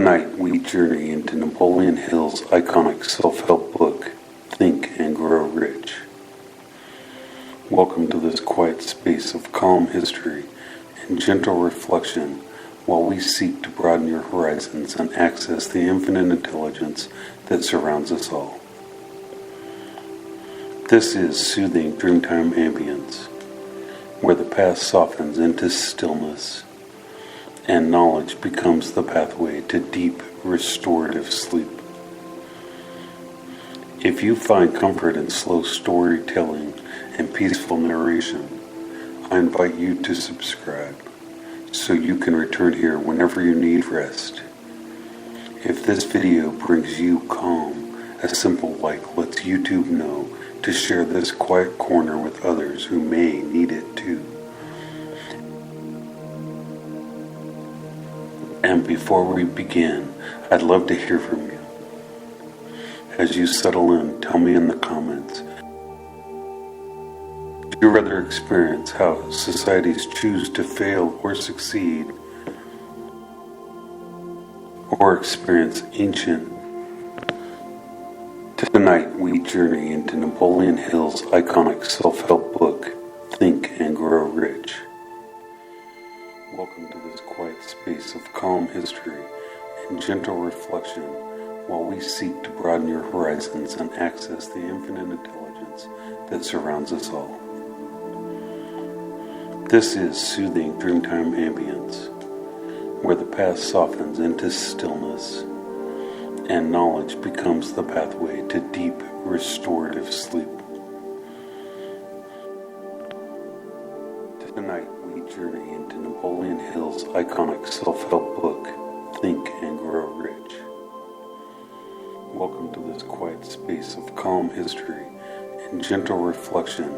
Tonight we journey into Napoleon Hill's iconic self-help book, Think and Grow Rich. Welcome to this quiet space of calm history and gentle reflection while we seek to broaden your horizons and access the infinite intelligence that surrounds us all. This is Soothing Dreamtime Ambiance, where the past softens into stillness and knowledge becomes the pathway to deep restorative sleep. If you find comfort in slow storytelling and peaceful narration, I invite you to subscribe so you can return here whenever you need rest. If this video brings you calm, a simple like lets YouTube know to share this quiet corner with others who may need it too. And before we begin, I'd love to hear from you. As you settle in, tell me in the comments. Would you rather experience how societies choose to fail or succeed, or experience ancient? Tonight we journey into Napoleon Hill's iconic self-help book, Think and Grow Rich. Welcome to this quiet space of calm history and gentle reflection while we seek to broaden your horizons and access the infinite intelligence that surrounds us all. This is Soothing Dreamtime Ambience, where the past softens into stillness and knowledge becomes the pathway to deep restorative sleep. Tonight we journey into Napoleon Hill's iconic self-help book, Think and Grow Rich. Welcome to this quiet space of calm history and gentle reflection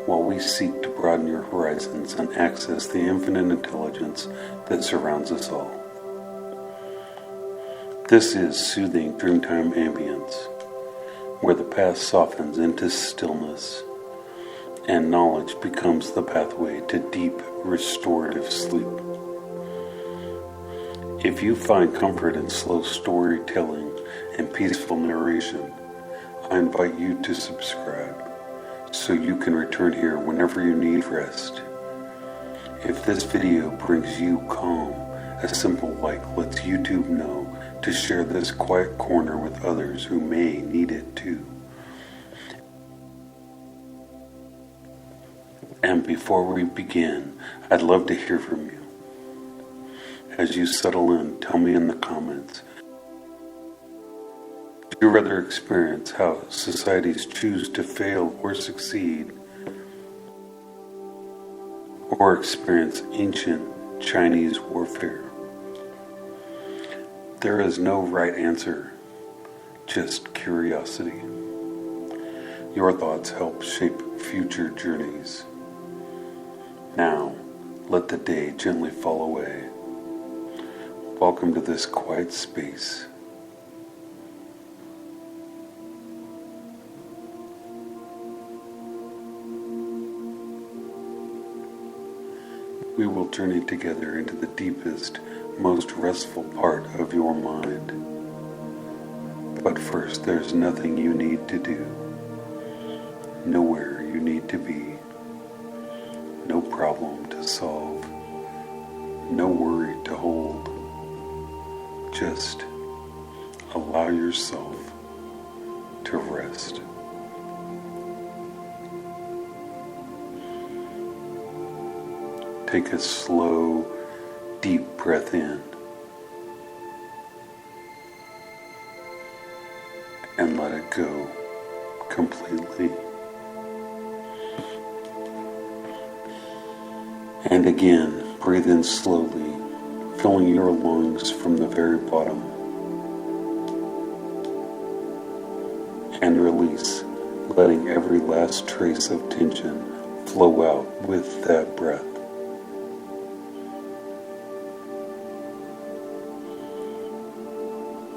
while we seek to broaden your horizons and access the infinite intelligence that surrounds us all. This is Soothing Dreamtime Ambience, where the past softens into stillness and knowledge becomes the pathway to deep restorative sleep. If you find comfort in slow storytelling and peaceful narration, I invite you to subscribe so you can return here whenever you need rest. If this video brings you calm, a simple like lets YouTube know to share this quiet corner with others who may need it too. And before we begin, I'd love to hear from you. As you settle in, tell me in the comments. Would you rather experience how societies choose to fail or succeed, or experience ancient Chinese warfare? There is no right answer, just curiosity. Your thoughts help shape future journeys. Now, let the day gently fall away. Welcome to this quiet space. We will journey together into the deepest, most restful part of your mind. But first, there's nothing you need to do, nowhere you need to be. No problem to solve, no worry to hold. Just allow yourself to rest. Take a slow, deep breath in and let it go completely. And again, breathe in slowly, filling your lungs from the very bottom. And release, letting every last trace of tension flow out with that breath.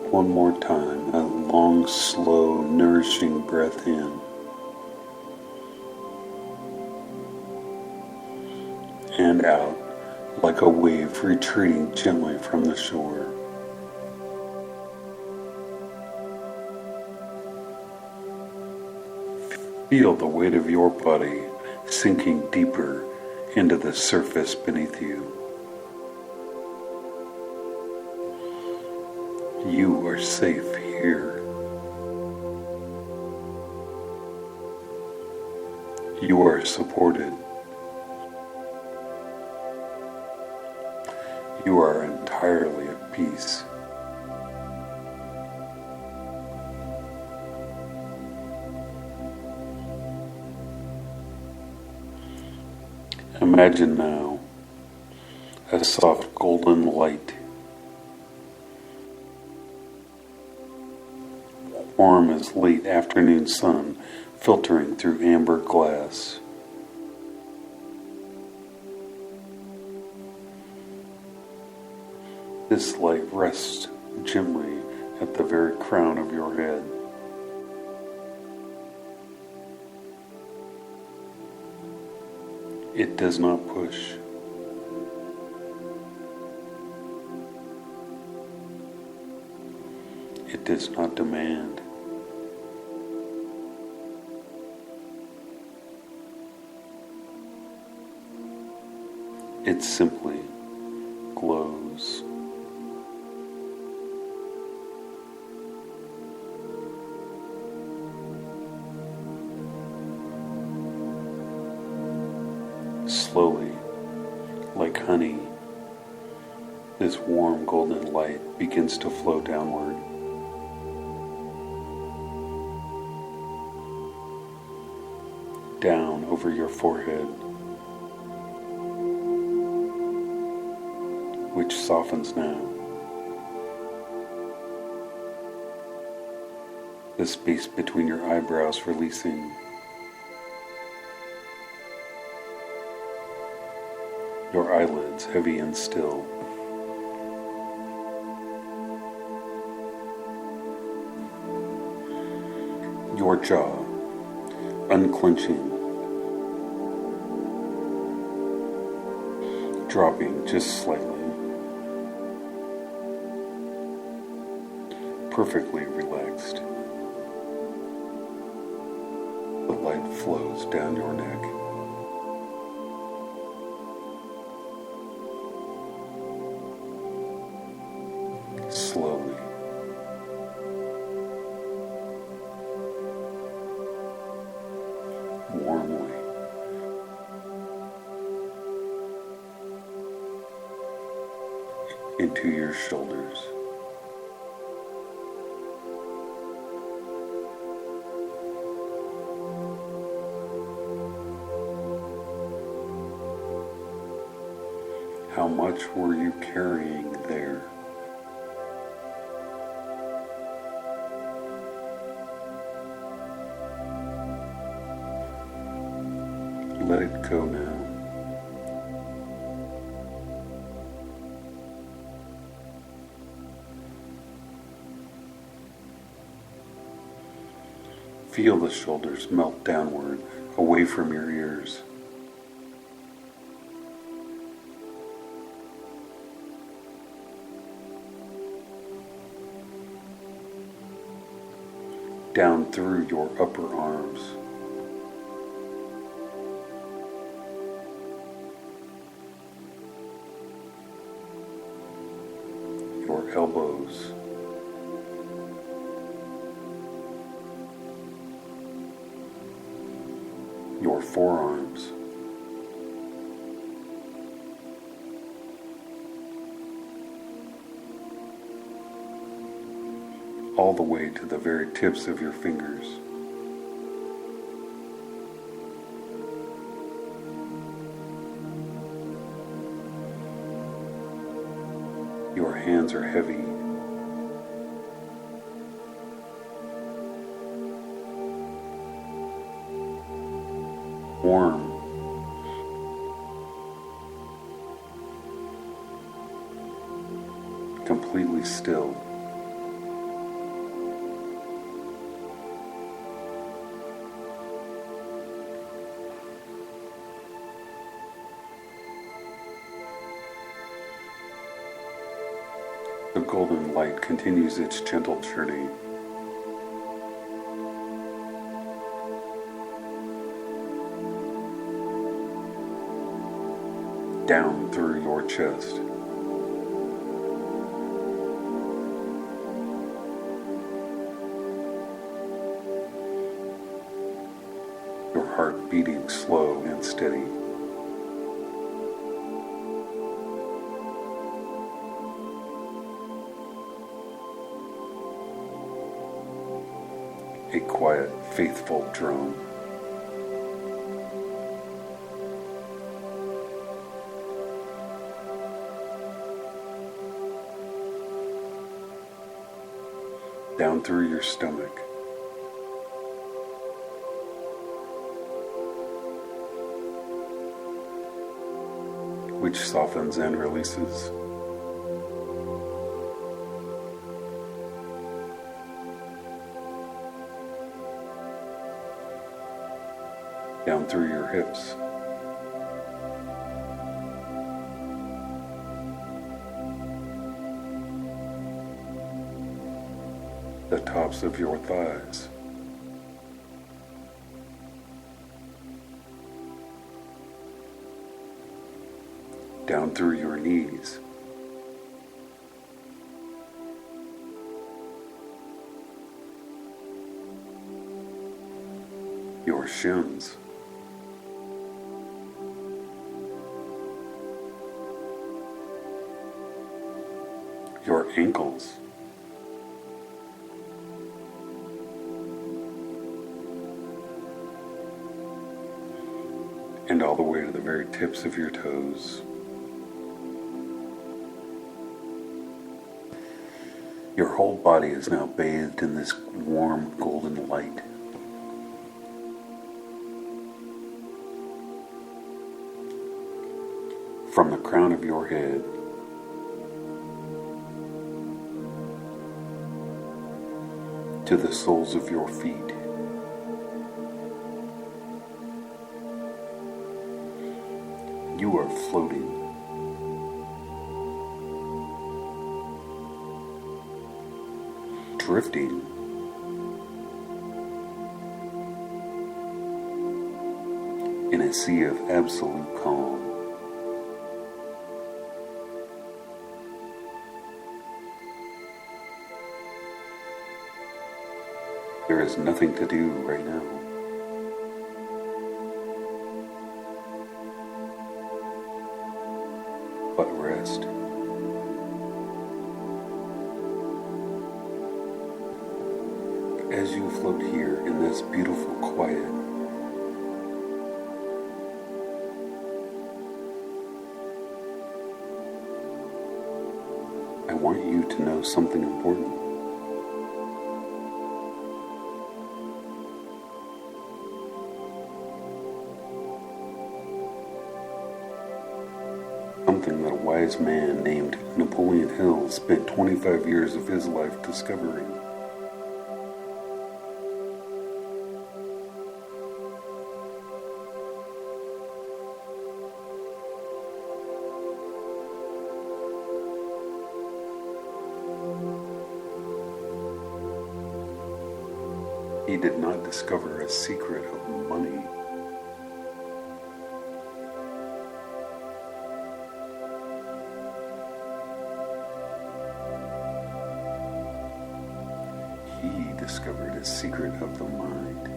One more time, a long, slow, nourishing breath in. And out like a wave retreating gently from the shore. Feel the weight of your body sinking deeper into the surface beneath you. You are safe here. You are supported. You are entirely at peace. Imagine now a soft golden light, warm as late afternoon sun filtering through amber glass. This light rests gently at the very crown of your head. It does not push. It does not demand. It simply glows. Slowly, like honey, this warm golden light begins to flow downward. Down over your forehead, which softens now. The space between your eyebrows releasing. Your eyelids heavy and still. Your jaw unclenching, dropping just slightly, perfectly relaxed. The light flows down your neck. Slowly. Warmly. Into your shoulders. How much were you carrying there? Let it go now. Feel the shoulders melt downward, away from your ears. Down through your upper arms. Your elbows. Your forearms. All the way to the very tips of your fingers. Your hands are heavy. Warm. Completely still. The golden light continues its gentle journey. down through your chest. Your heart beating slow and steady. A quiet, faithful drum. Down through your stomach. Which softens and releases. Down through your hips. The tops of your thighs. Down through your knees. Your shins. Your ankles. And all the way to the very tips of your toes. Your whole body is now bathed in this warm golden light. From the crown of your head to the soles of your feet. You are floating. Drifting. In a sea of absolute calm. There is nothing to do right now. But rest. As you float here in this beautiful quiet, I want you to know something important. Something that a wise man named Napoleon Hill spent 25 years of his life discovering. He did not discover a secret of money. He discovered a secret of the mind.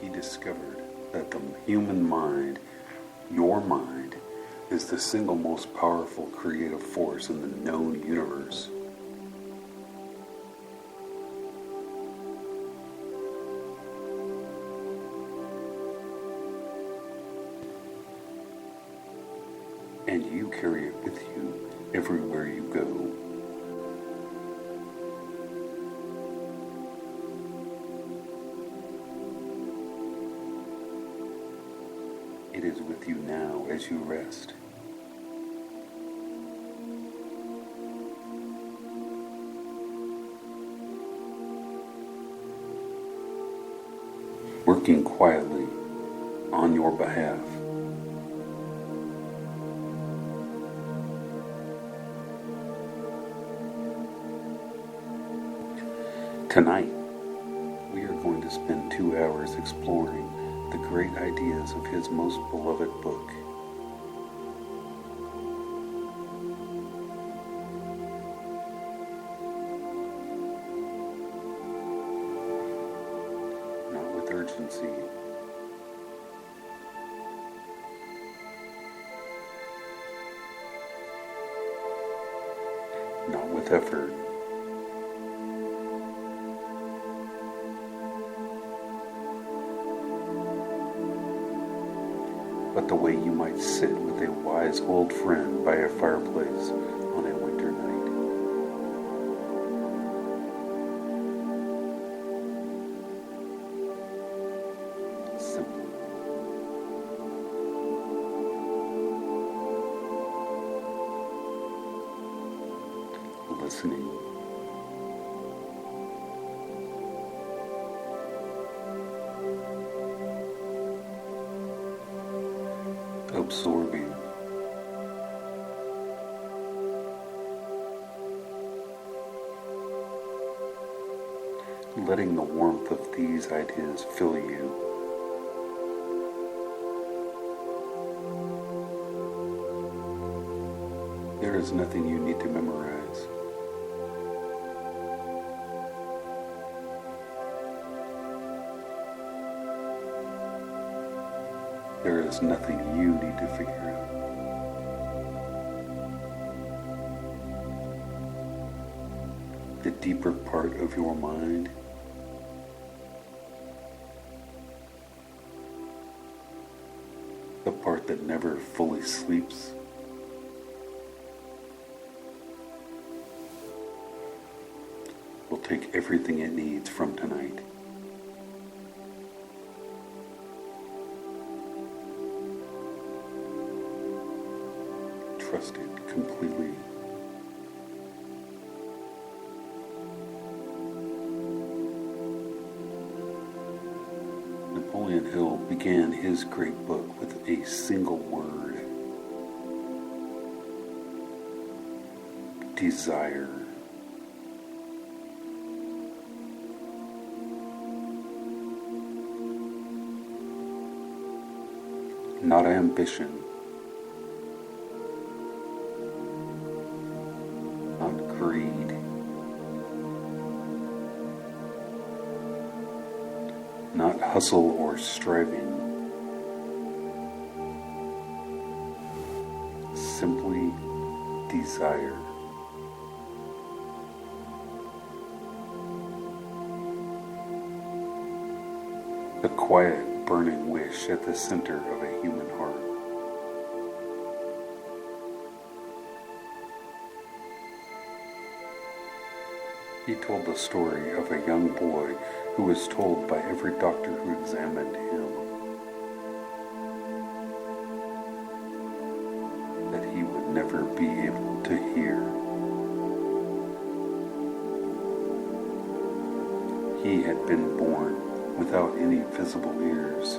He discovered that the human mind, your mind, is the single most powerful creative force in the known universe. And you carry it with you everywhere you go. It is with you now as you rest. Working quietly on your behalf. Tonight, we are going to spend 2 hours exploring the great ideas of his most beloved book. Not with urgency, not with effort, but the way you might sit with a wise old friend by a fireplace on a winter night. Simply listening, absorbing, letting the warmth of these ideas fill you. There is nothing you need to memorize. There is nothing you need to figure out. The deeper part of your mind the part that never fully sleeps will take everything it needs from tonight. Trust it completely. Napoleon Hill began his great book with a single word: desire. Not ambition, not greed, not hustle or striving, simply desire. The quiet, burning wish at the center of a human heart. He told the story of a young boy who was told by every doctor who examined him that he would never be able to hear. He had been born without any visible ears.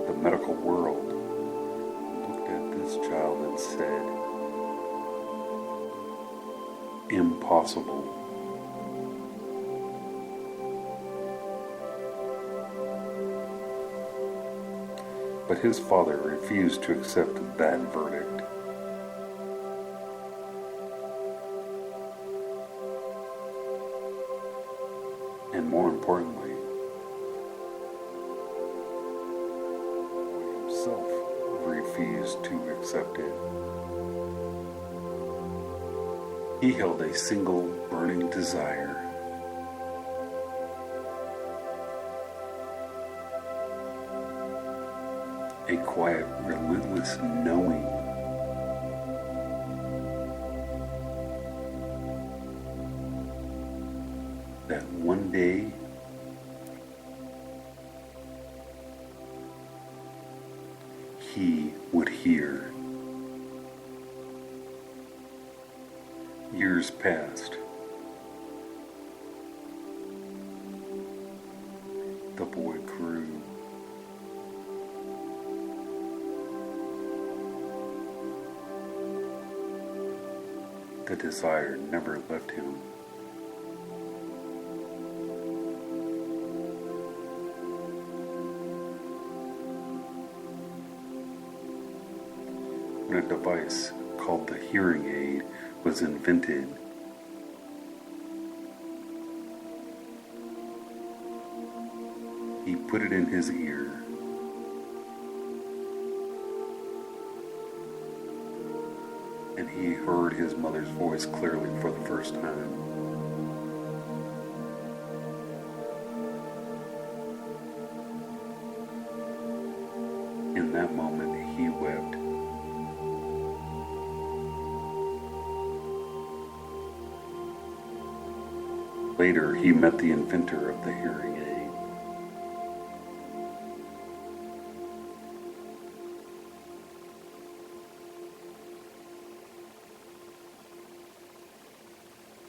The medical world looked at this child and said, "Impossible." But his father refused to accept that verdict. And more importantly, he himself refused to accept it. He held a single burning desire. A quiet, relentless knowing that one day he would hear. Years passed. The boy grew. the desire never left him. When a device called the hearing aid was invented, he put it in his ear and he heard his mother's voice clearly for the first time. In that moment, he wept. Later, he met the inventor of the hearing aid.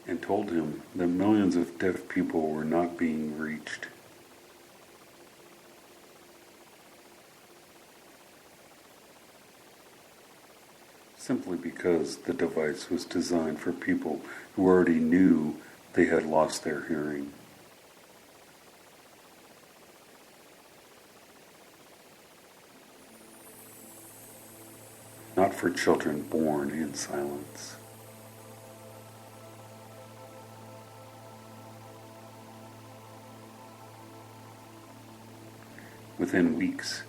And told him that millions of deaf people were not being reached. Simply because the device was designed for people who already knew they had lost their hearing. Not for children born in silence. Within weeks,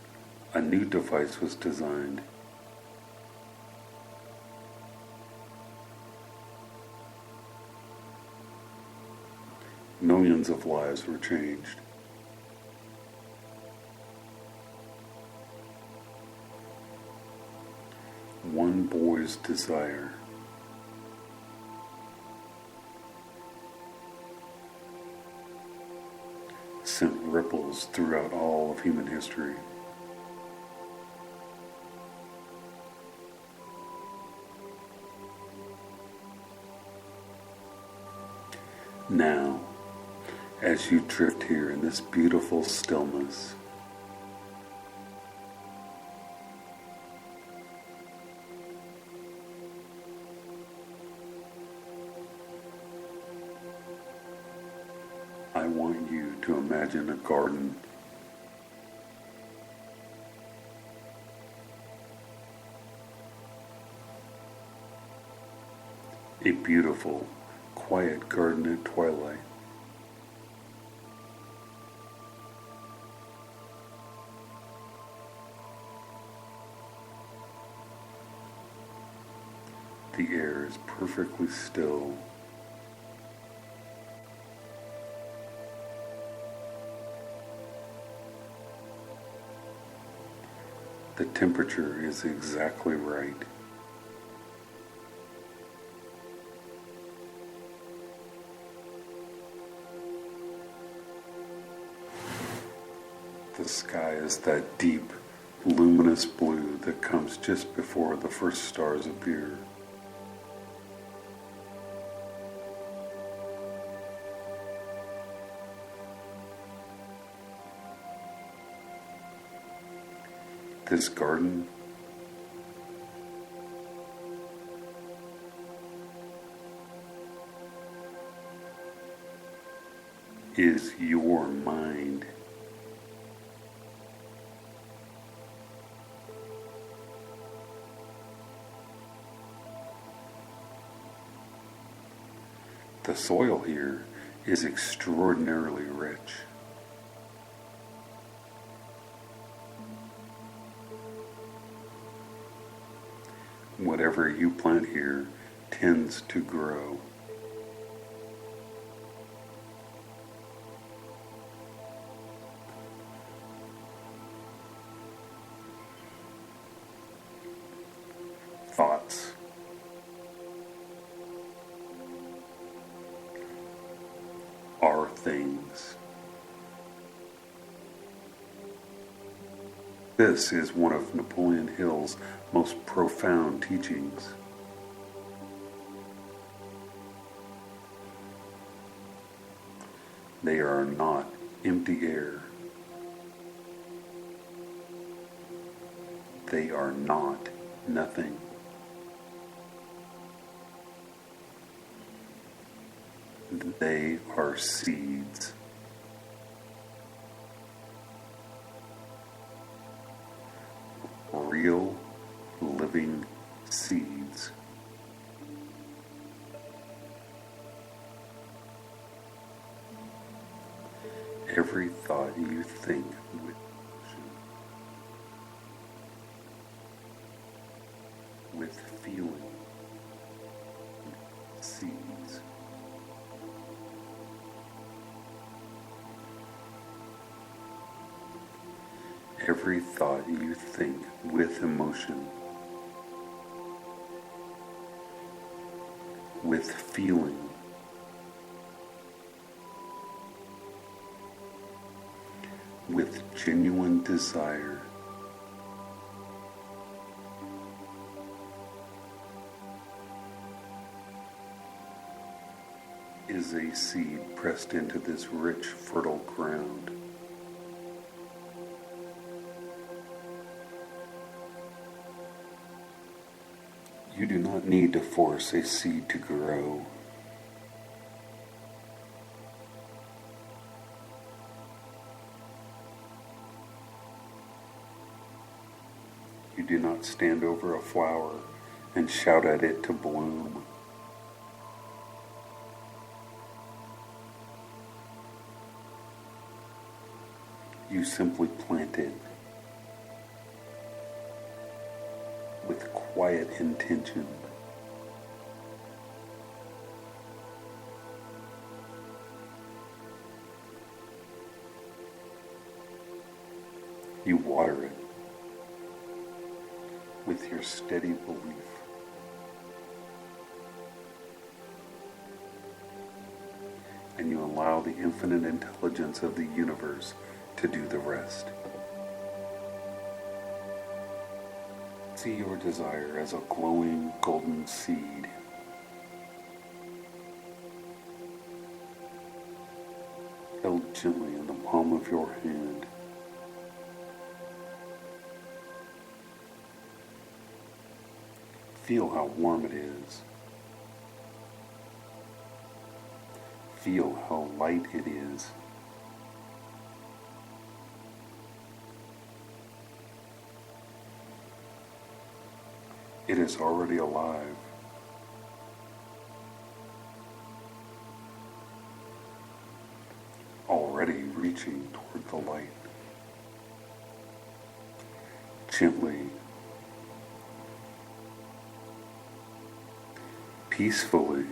a new device was designed. Millions of lives were changed. One boy's desire sent ripples throughout all of human history. Now, as you drift here in this beautiful stillness, I want you to imagine a garden. A beautiful, quiet garden at twilight. The air is perfectly still. The temperature is exactly right. The sky is that deep, luminous blue that comes just before the first stars appear. This garden is your mind. The soil here is extraordinarily rich. Whatever you plant here tends to grow. Thoughts are things. This is one of Napoleon Hill's most profound teachings. They are not empty air. They are not nothing. They are seeds. Real, living seeds. Every thought you think with emotion, with feeling, seeds. Every thought you think with emotion, with feeling, with genuine desire, is a seed pressed into this rich, fertile ground. You do not need to force a seed to grow. You do not stand over a flower and shout at it to bloom. You simply plant it with quiet intention. You water it with your steady belief. And you allow the infinite intelligence of the universe to do the rest. See your desire as a glowing golden seed. Held gently in the palm of your hand. Feel how warm it is. Feel how light it is. It is already alive. Already reaching toward the light. Gently, peacefully,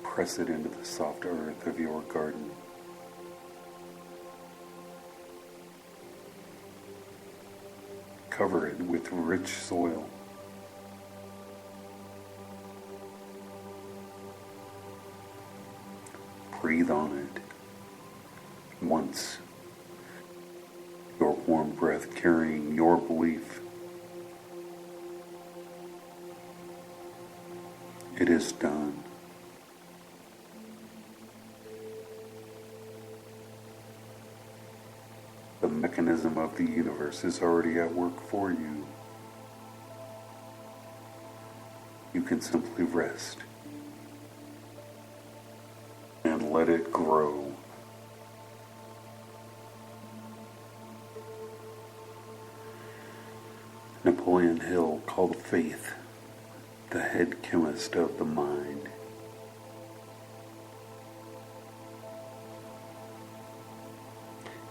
press it into the soft earth of your garden. Cover it with rich soil. Breathe on it once, your warm breath carrying your belief. It is done. The mechanism of the universe is already at work for you. You can simply rest and let it grow. Napoleon Hill called faith the head chemist of the mind.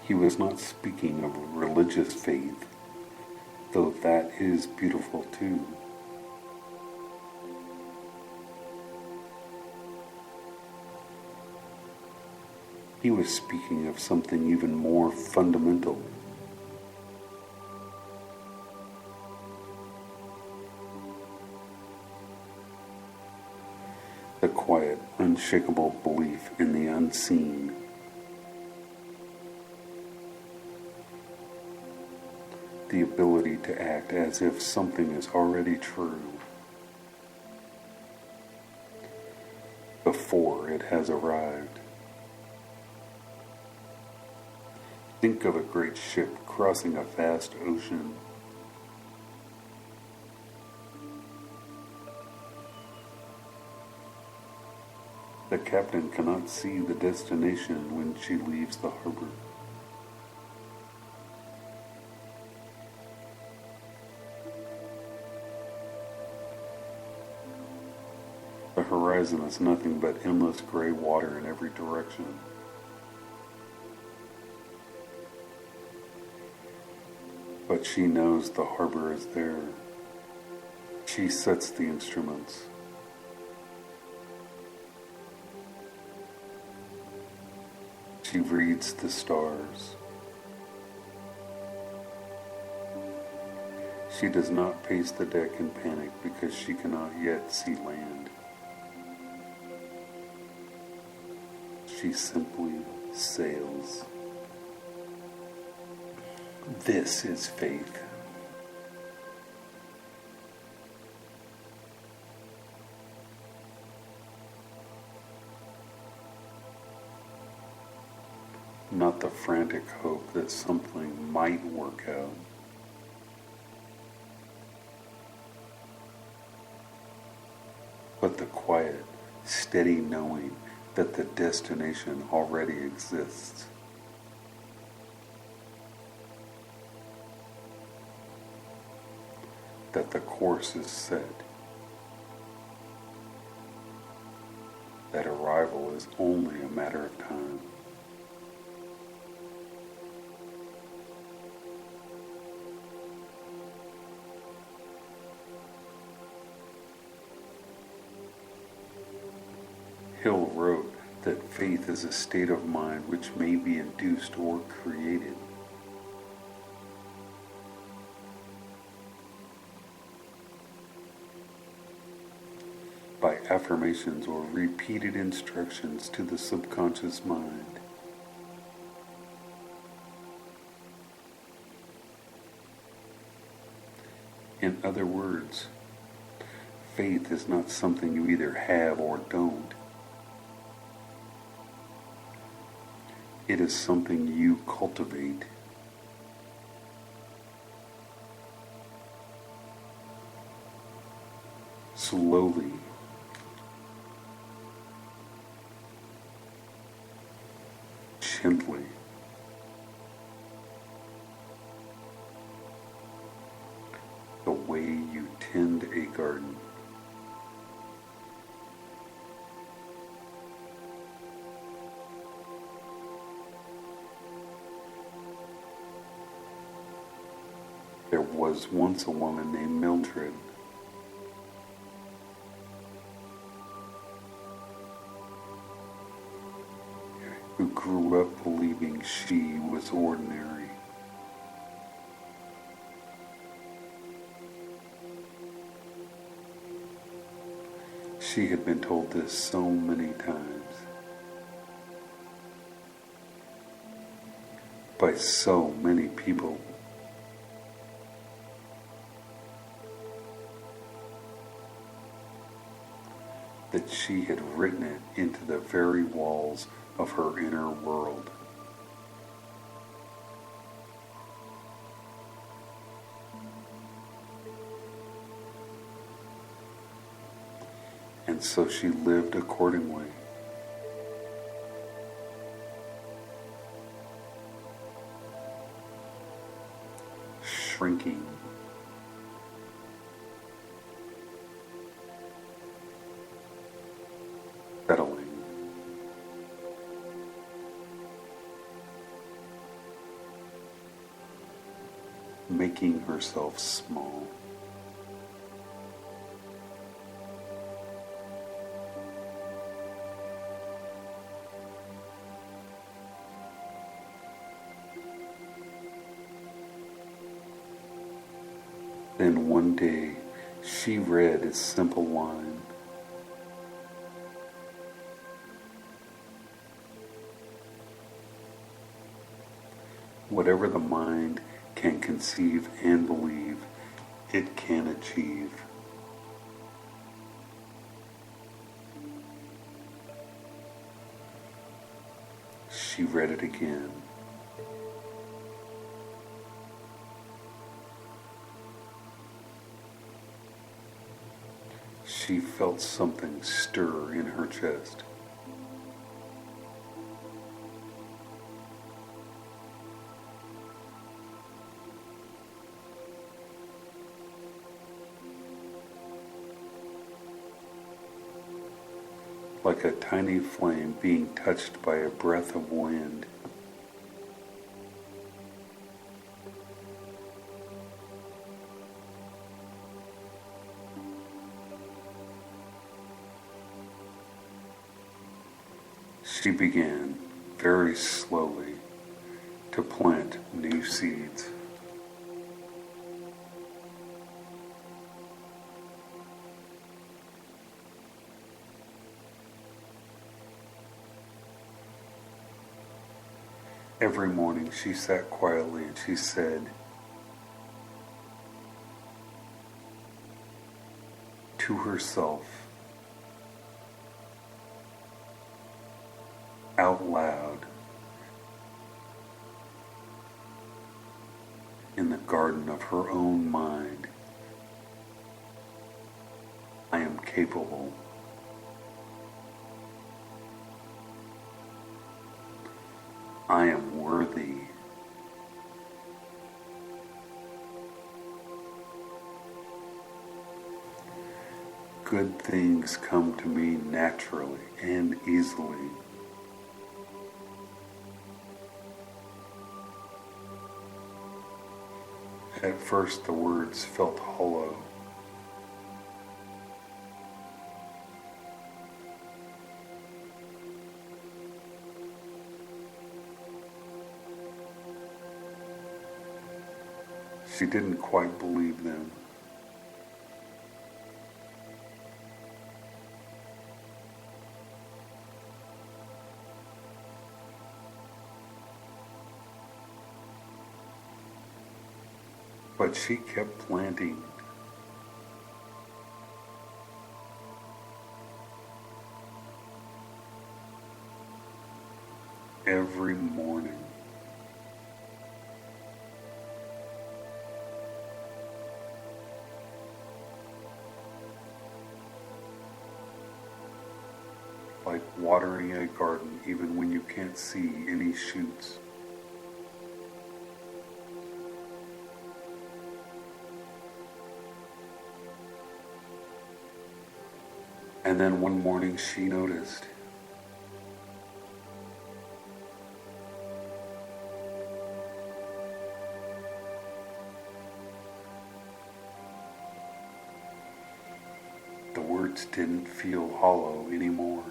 He was not speaking of religious faith, though that is beautiful too. He was speaking of something even more fundamental. The quiet, unshakable belief in the unseen. The ability to act as if something is already true before it has arrived. Think of a great ship crossing a vast ocean. The captain cannot see the destination when she leaves the harbor. The horizon is nothing but endless gray water in every direction. But she knows the harbor is there. She sets the instruments. She reads the stars. She does not pace the deck in panic because she cannot yet see land. She simply sails. This is faith. Not the frantic hope that something might work out. But the quiet, steady knowing that the destination already exists. That the course is set. That arrival is only a matter of time. Hill wrote that faith is a state of mind which may be induced or created. By affirmations or repeated instructions to the subconscious mind. In other words, faith is not something you either have or don't. It is something you cultivate. Slowly. Gently. The way you tend a garden. There was once a woman named Mildred. Who grew up believing she was ordinary. She had been told this so many times by so many people. That she had written it into the very walls of her inner world. And so she lived accordingly. Shrinking. Settling. Making herself small. Then one day she read a simple line. Whatever the mind can conceive and believe, it can achieve. She read it again. She felt something stir in her chest. like a tiny flame being touched by a breath of wind. She began, very slowly, to plant new seeds. Every morning she sat quietly and she said to herself, out loud, in the garden of her own mind, I am capable. I am worthy. Good things come to me naturally and easily. At first the words felt hollow. She didn't quite believe them. But she kept planting. Every morning. Like watering a garden even when you can't see any shoots. And then one morning she noticed the words didn't feel hollow anymore.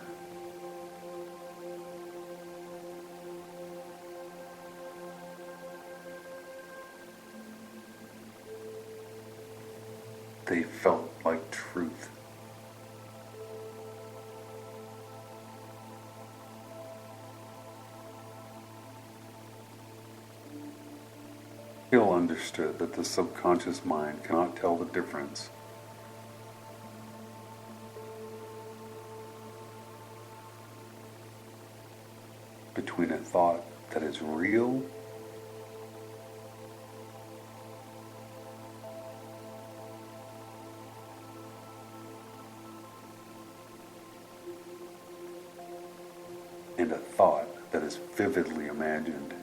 They felt like truth. Hill understood that the subconscious mind cannot tell the difference between a thought that is real and a thought that is vividly imagined.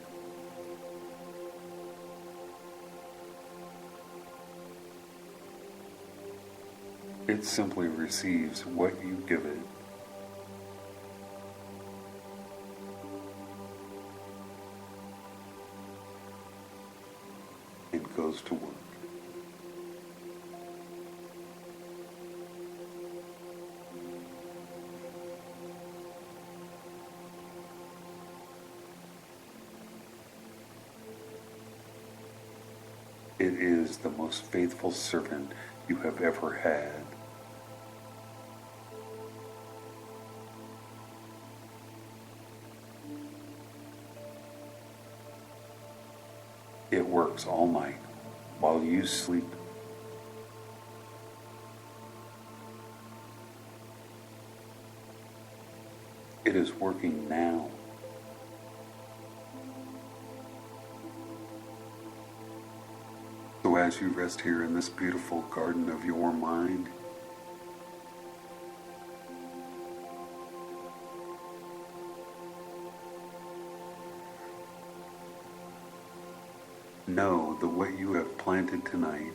It simply receives what you give it. It goes to work. It is the most faithful servant you have ever had. It works all night while you sleep. It is working now. So as you rest here in this beautiful garden of your mind, know that what you have planted tonight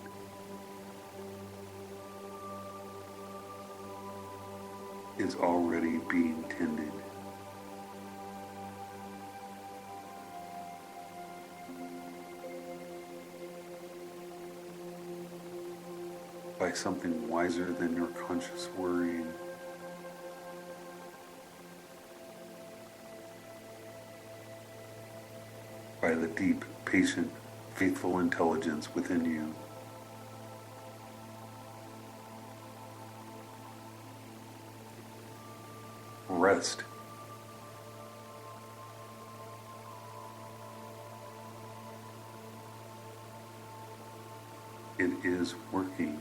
is already being tended. By something wiser than your conscious worrying. By the deep, patient, faithful intelligence within you. Rest. It is working.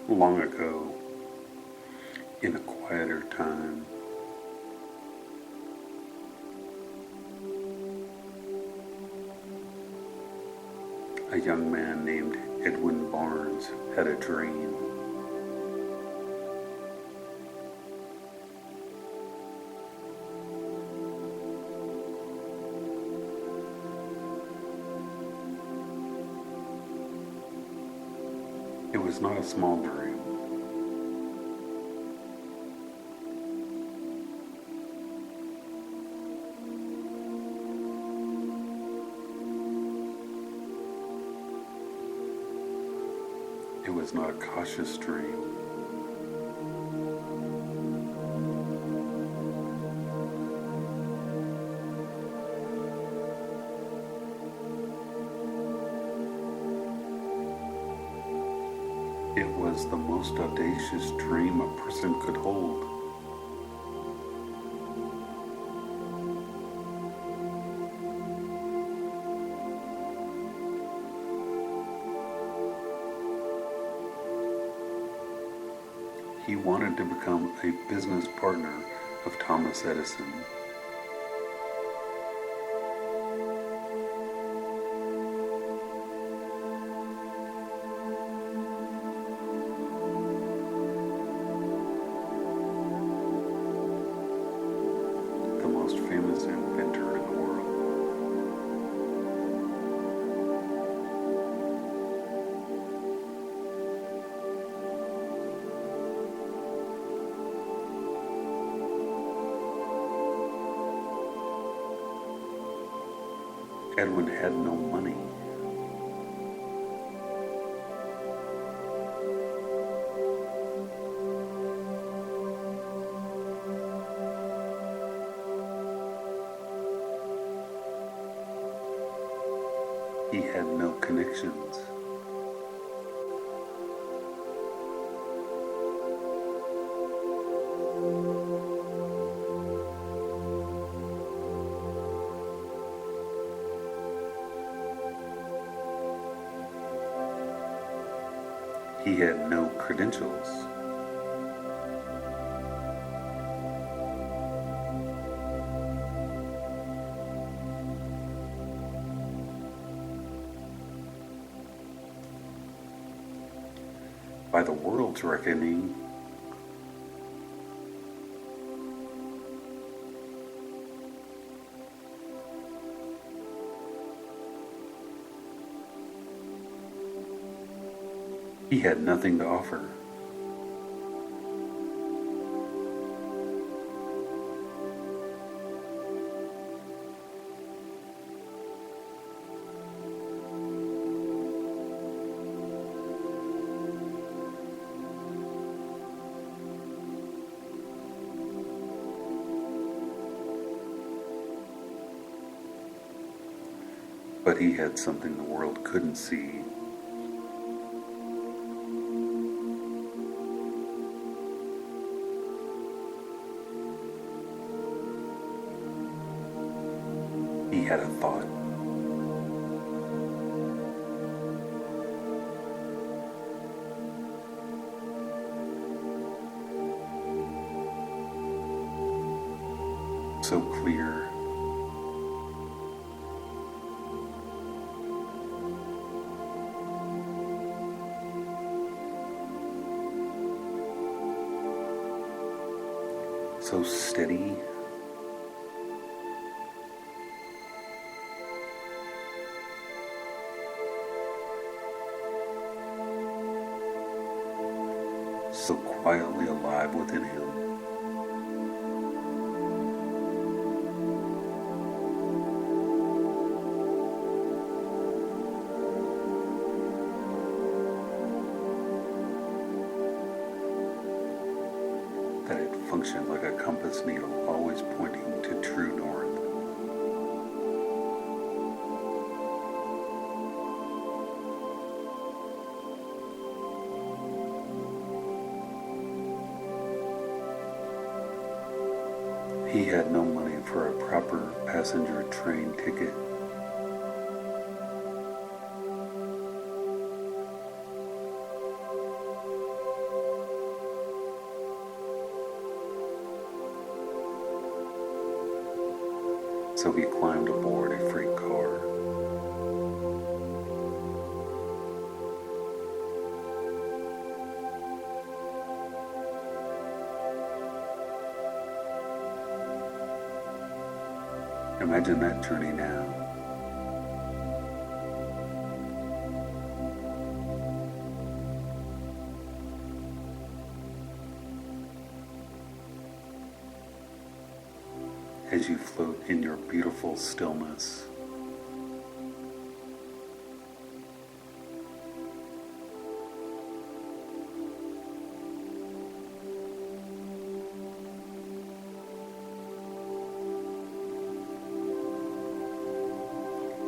Long ago, in a quieter time, a young man named Edwin Barnes had a dream. It was not a small dream. It was not a cautious dream. It was the most audacious dream a person could hold. He wanted to become a business partner of Thomas Edison. The most famous inventor in the world. Edwin had no money. He had no connections. He had no credentials. By the world's reckoning, he had nothing to offer. But he had something the world couldn't see. He had a thought. So clear. So steady. So quietly alive within him. That it functioned like a compass needle, always pointing to true north. He had no money for a proper passenger train ticket. So he climbed aboard a freight car. Imagine that journey now. As you float in your beautiful stillness.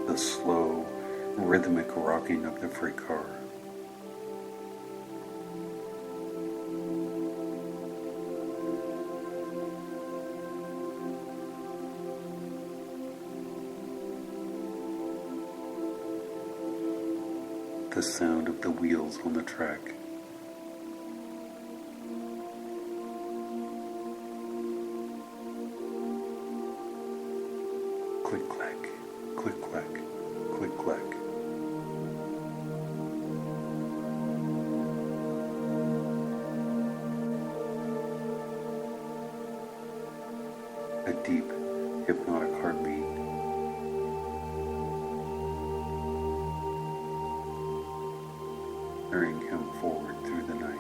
The slow, rhythmic rocking of the freight car. The sound of the wheels on the track. Click clack, click clack, click clack. A deep, hypnotic heartbeat. Carrying him forward through the night.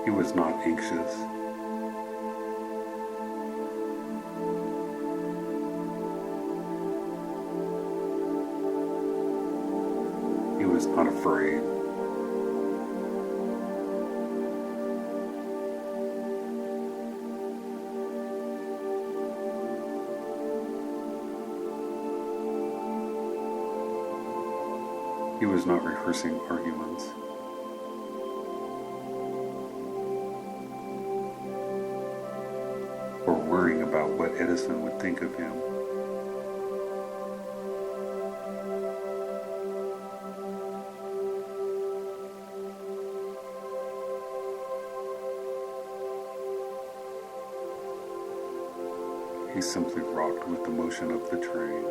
He was not anxious. He was not afraid. He was not rehearsing arguments. Or worrying about what Edison would think of him. He simply rocked with the motion of the train.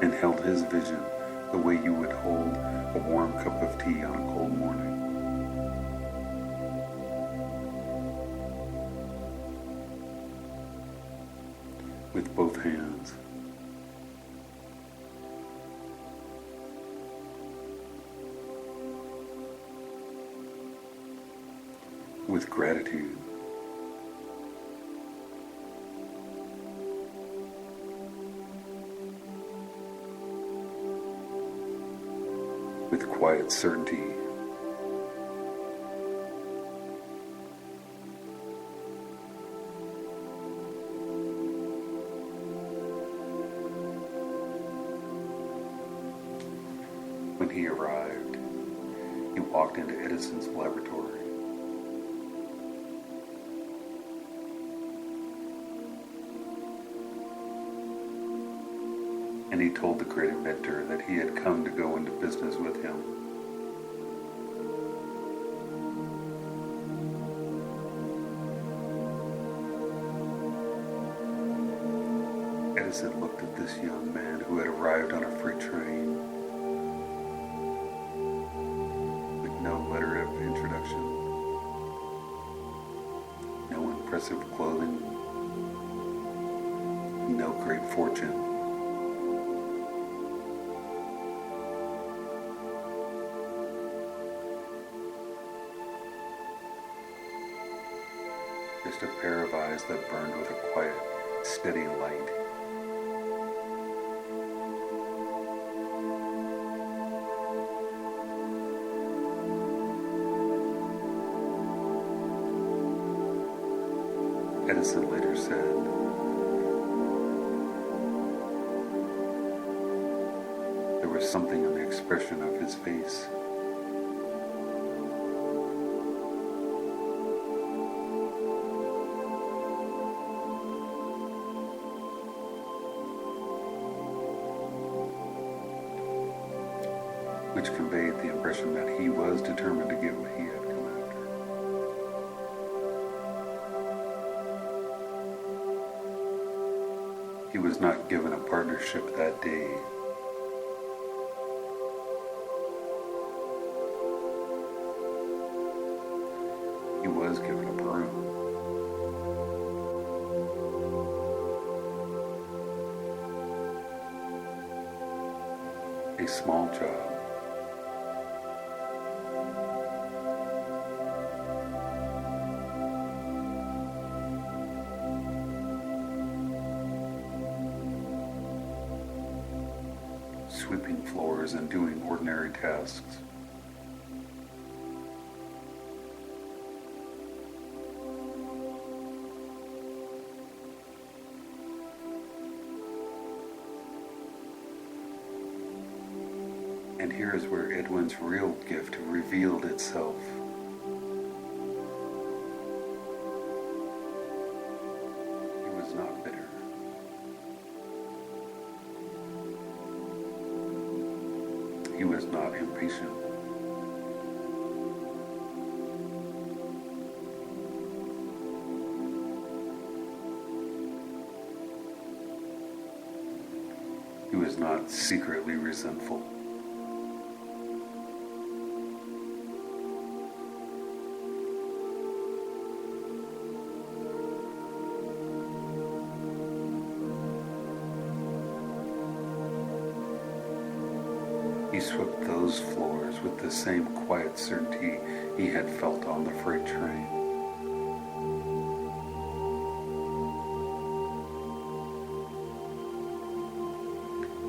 And held his vision the way you would hold a warm cup of tea on a cold morning. With both hands. with gratitude. With quiet certainty. When he arrived, he walked into Edison's laboratory. And he told the great inventor that he had come to go into business with him. Edison looked at this young man who had arrived on a freight train with no letter of introduction, no impressive clothing, no great fortune. Just a pair of eyes that burned with a quiet, steady light. Edison later said, there was something in the expression of his face. Which conveyed the impression that he was determined to get what he had come after. He was not given a partnership that day. He was given a broom. A small job. Sweeping floors and doing ordinary tasks. And here is where Edwin's real gift revealed itself. He was not bitter. He was not impatient. He was not secretly resentful. He swept those floors with the same quiet certainty he had felt on the freight train.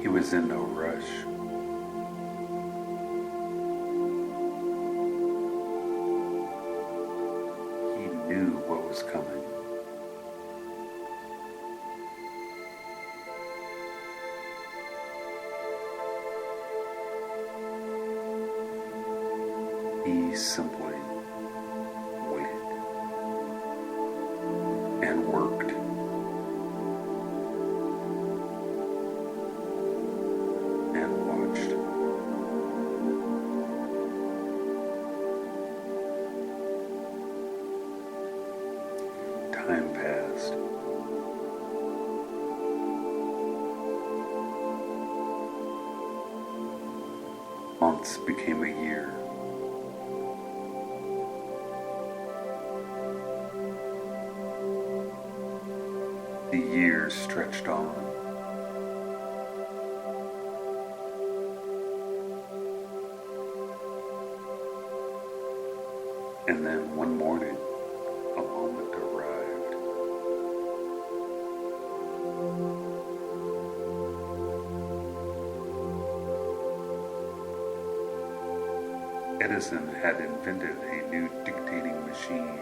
He was in no rush. He knew what was coming. He simply waited and worked and watched. Time passed. Months became a year. The years stretched on. And then one morning, Edison had invented a new dictating machine,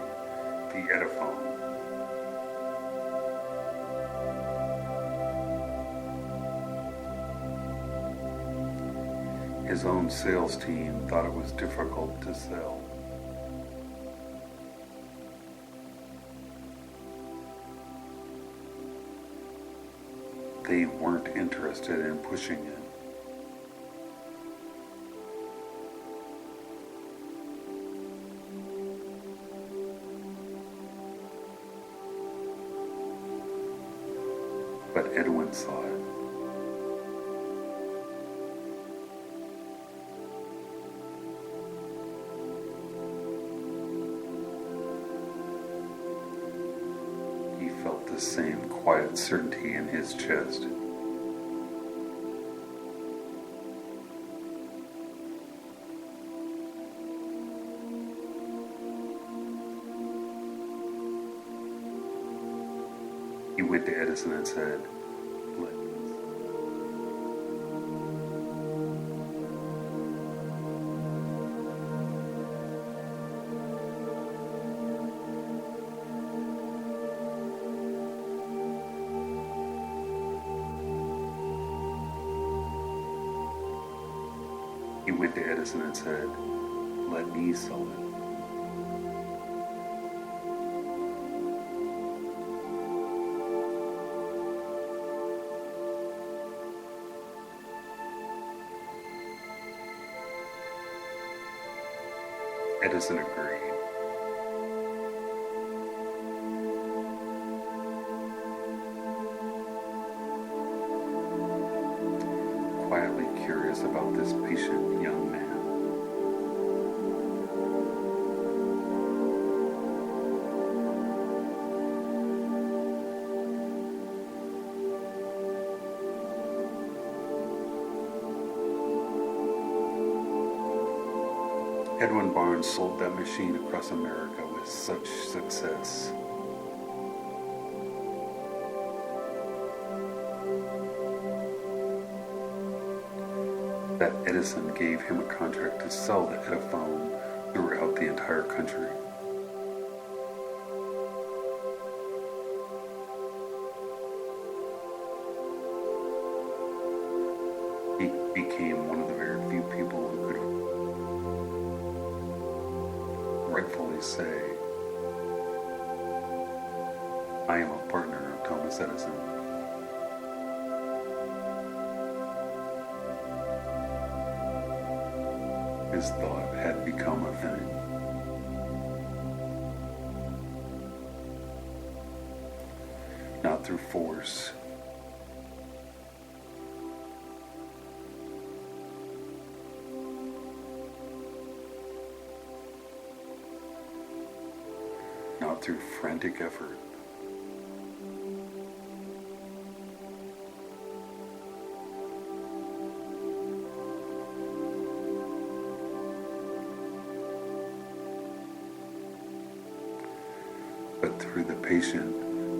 the Ediphone. His own sales team thought it was difficult to sell. They weren't interested in pushing it. But Edwin saw it. He felt the same quiet certainty in his chest. He went to Edison and said, let me sell it. Edison agreed. Quietly curious about this patient young man. Edwin Barnes sold that machine across America with such success. That Edison gave him a contract to sell the Ediphone throughout the entire country. He became one of the very few people who could rightfully say, I am a partner of Thomas Edison. His thought had become a thing. Not through force, not through frantic effort, but through the patient,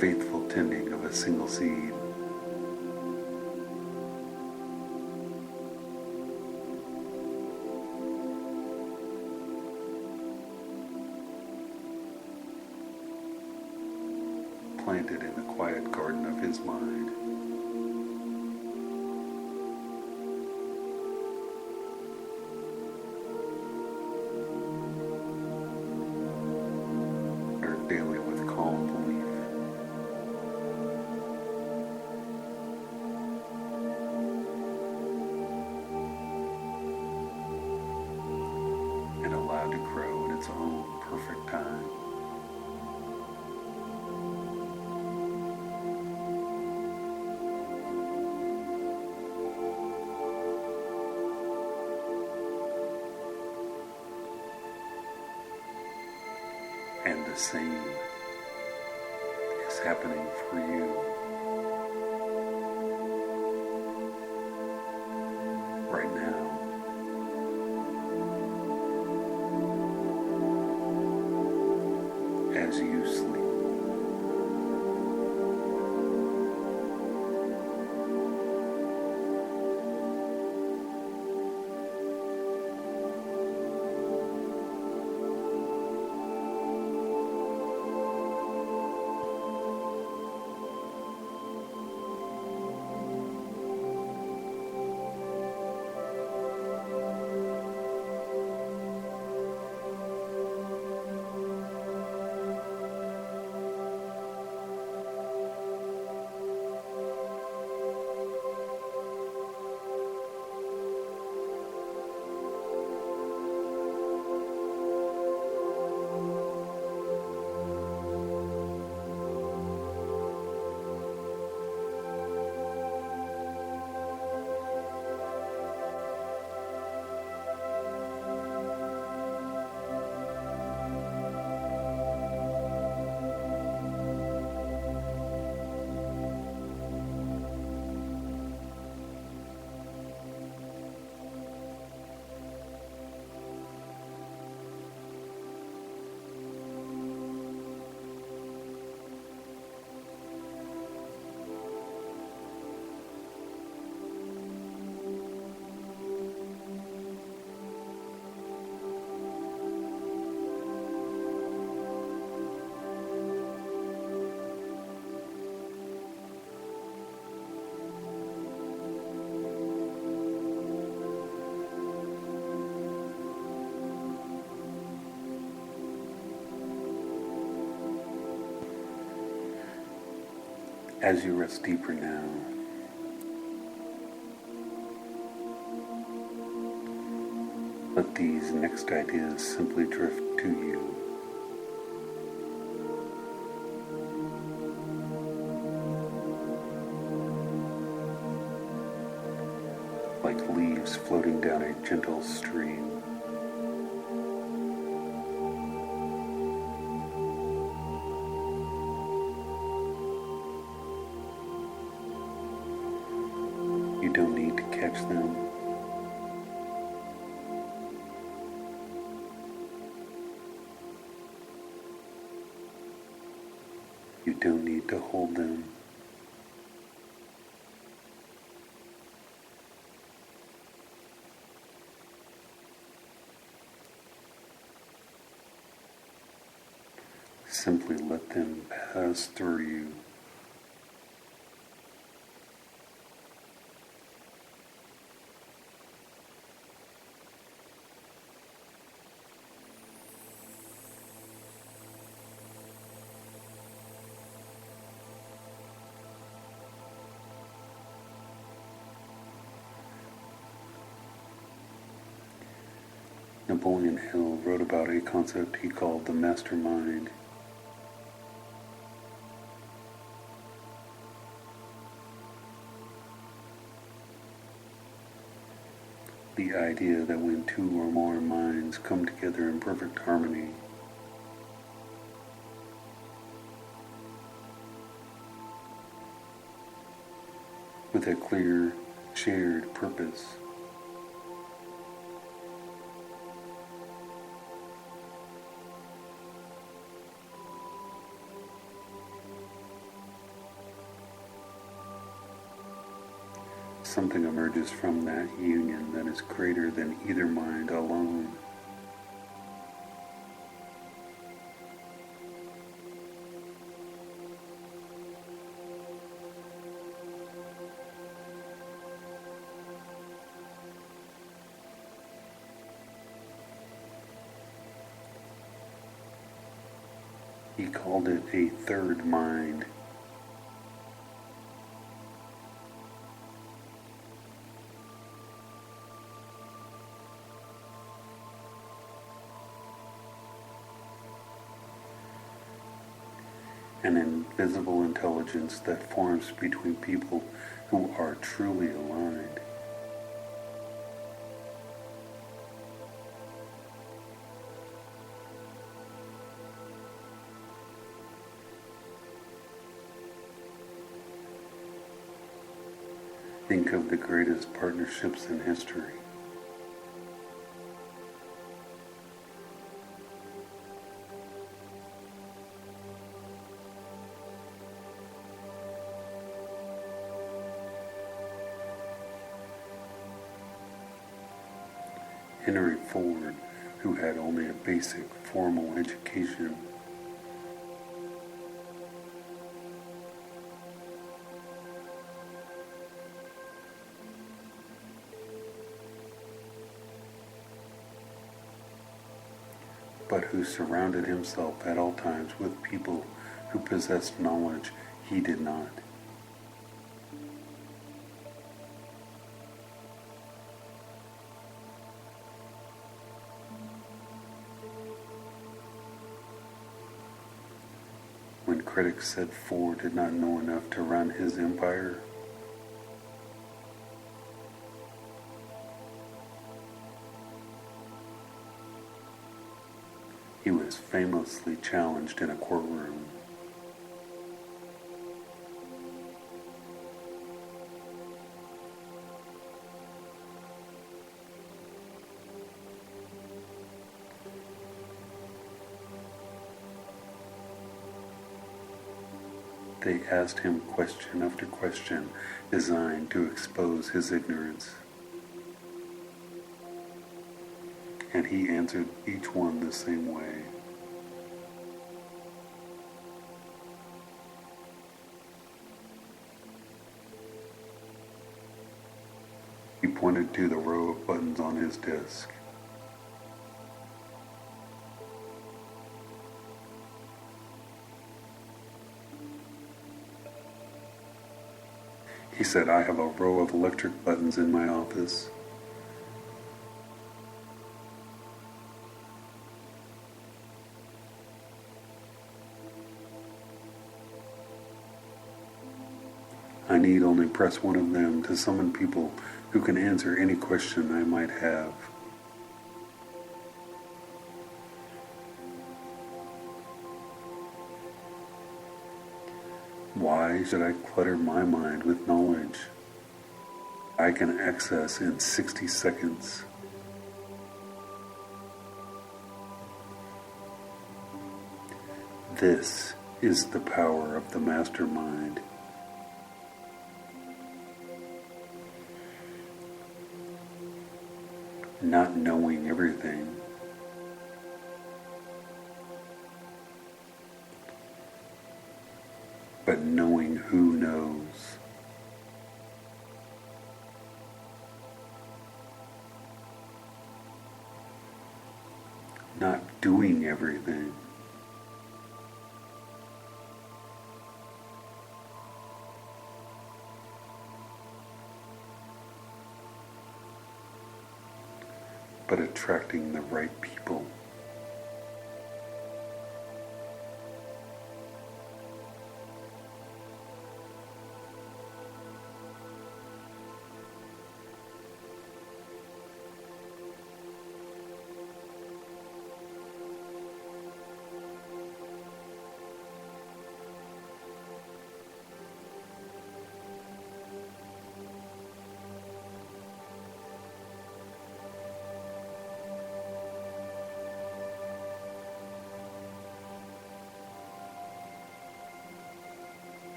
faithful tending of a single seed. Planted in the quiet garden of his mind. Daily with calm belief. And allowed to grow in its own perfect time. And the same is happening for you right now. As you sleep. As you rest deeper now, let these next ideas simply drift to you. Like leaves floating down a gentle stream. You don't need to catch them. You don't need to hold them. Simply let them pass through you. Napoleon Hill wrote about a concept he called the mastermind. The idea that when two or more minds come together in perfect harmony, with a clear, shared purpose, something emerges from that union that is greater than either mind alone. He called it a third mind. An invisible intelligence that forms between people who are truly aligned. Think of the greatest partnerships in history. Henry Ford, who had only a basic formal education, but who surrounded himself at all times with people who possessed knowledge he did not. When critics said Ford did not know enough to run his empire, he was famously challenged in a courtroom. They asked him question after question designed to expose his ignorance. And he answered each one the same way. He pointed to the row of buttons on his desk. He said, I have a row of electric buttons in my office. I need only press one of them to summon people who can answer any question I might have. Why should I clutter my mind with knowledge I can access in 60 seconds? This is the power of the mastermind. Not knowing everything, but knowing who knows. Not doing everything, but attracting the right people.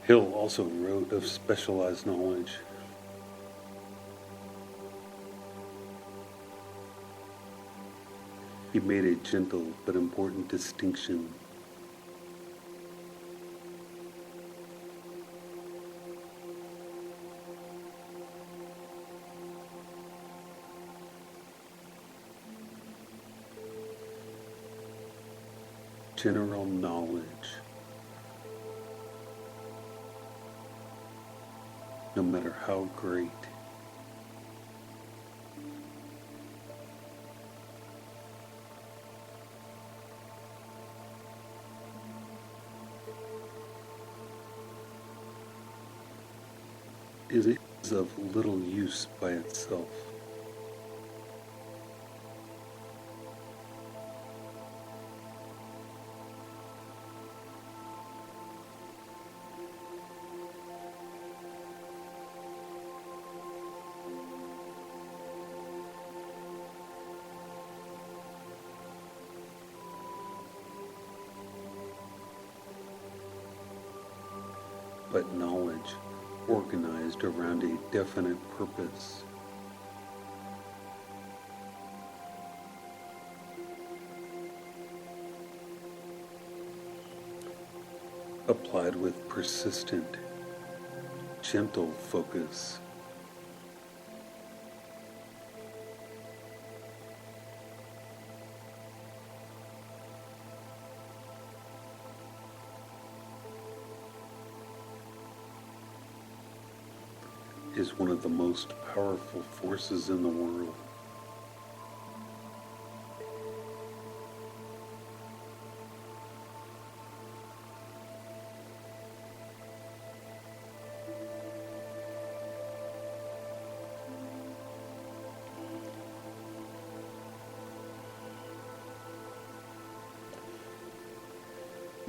Hill also wrote of specialized knowledge. He made a gentle but important distinction. General knowledge, no matter how great, is of little use by itself. But knowledge organized around a definite purpose, applied with persistent, gentle focus, is one of the most powerful forces in the world.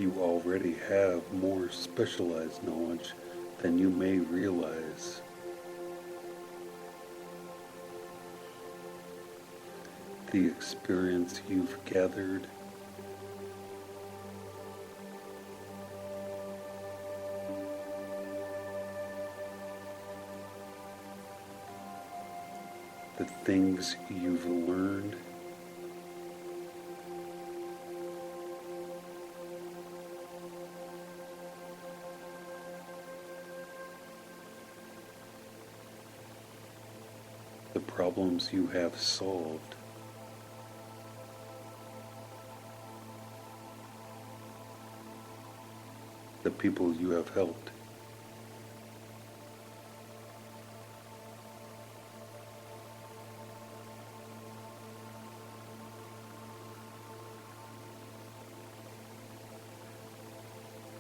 You already have more specialized knowledge than you may realize. The experience you've gathered the things you've learned the problems you have solved, the people you have helped.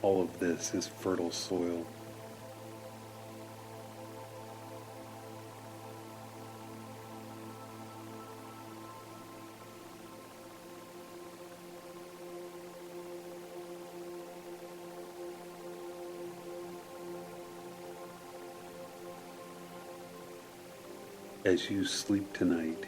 All of this is fertile soil. As you sleep tonight,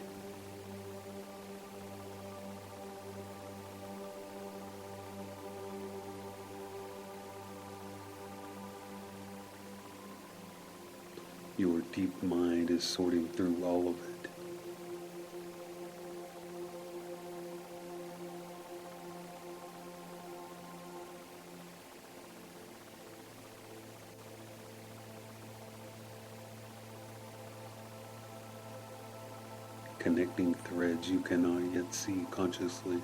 your deep mind is sorting through all of it. Connecting threads you cannot yet see consciously.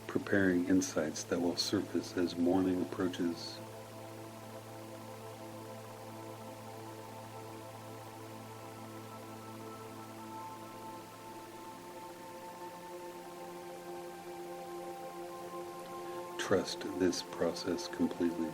Preparing insights that will surface as morning approaches. Trust this process completely.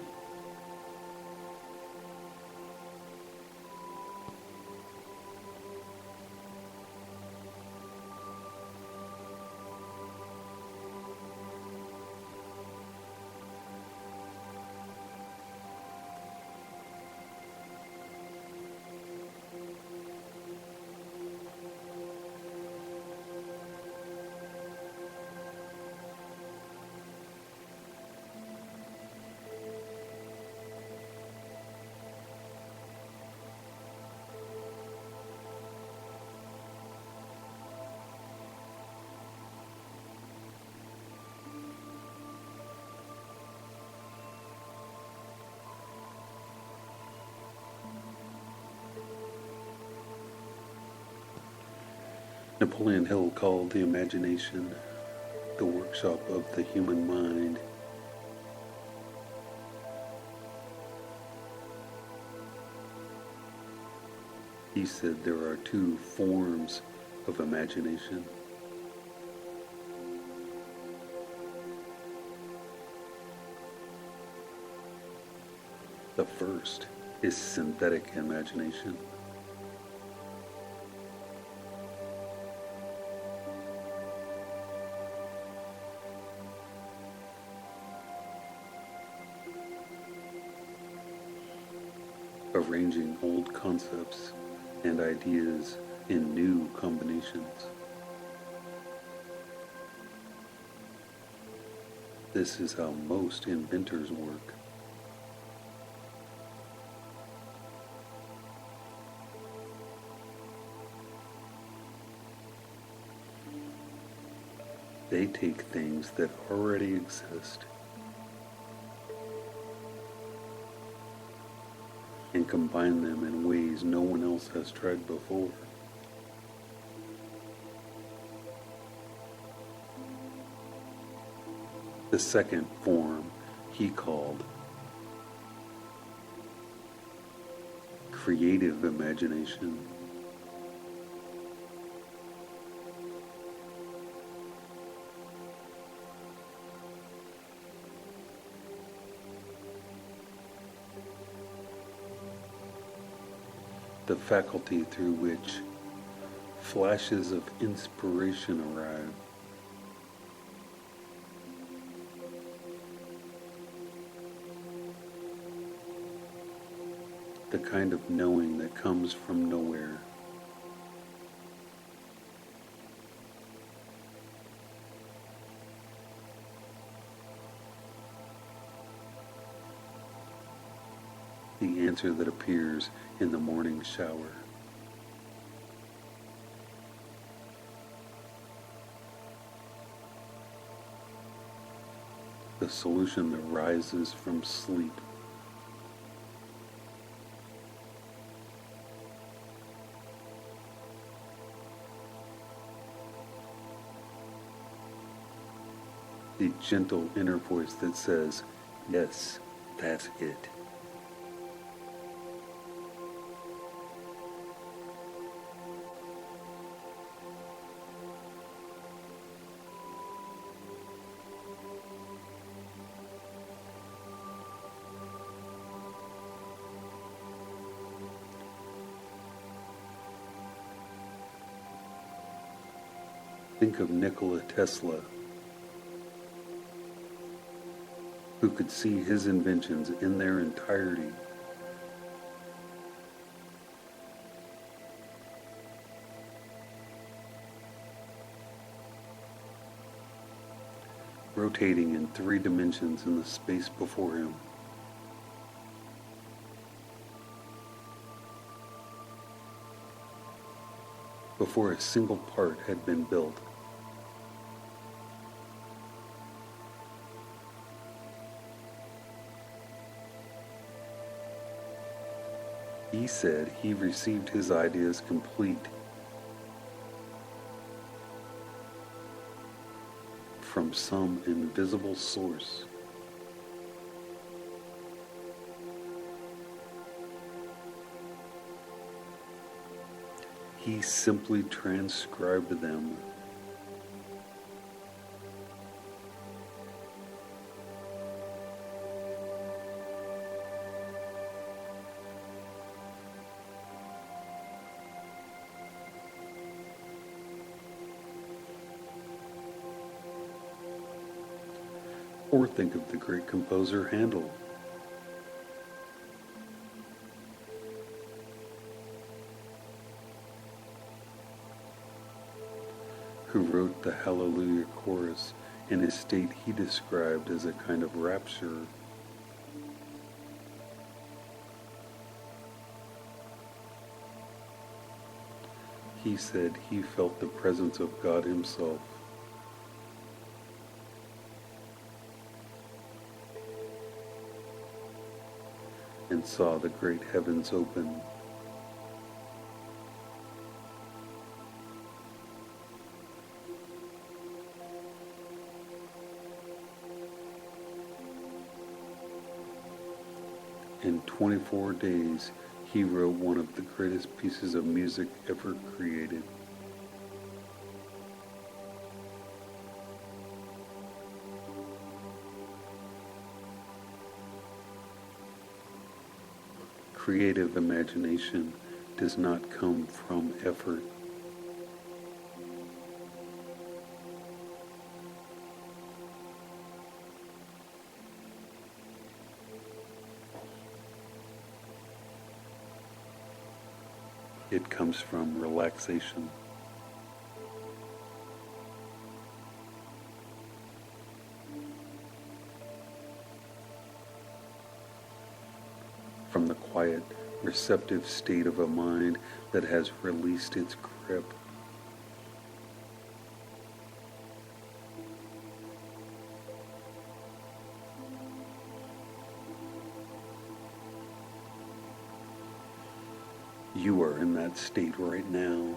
Napoleon Hill called the imagination the workshop of the human mind. He said there are two forms of imagination. The first is synthetic imagination. Arranging old concepts and ideas in new combinations. This is how most inventors work. They take things that already exist and combine them in ways no one else has tried before. The second form he called creative imagination. the faculty through which flashes of inspiration arrive. The kind of knowing that comes from nowhere. The answer that appears in the morning shower. The solution that rises from sleep. The gentle inner voice that says, yes, that's it. Think of Nikola Tesla, who could see his inventions in their entirety. Rotating in 3 dimensions in the space before him. Before a single part had been built. He said he received his ideas complete from some invisible source. He simply transcribed them. Or think of the great composer Handel, who wrote the Hallelujah chorus in a state he described as a kind of rapture. He said he felt the presence of God himself. And saw the great heavens open. In 24 days, he wrote one of the greatest pieces of music ever created. Creative imagination does not come from effort. It comes from relaxation. From the quiet, receptive state of a mind that has released its grip. You are in that state right now.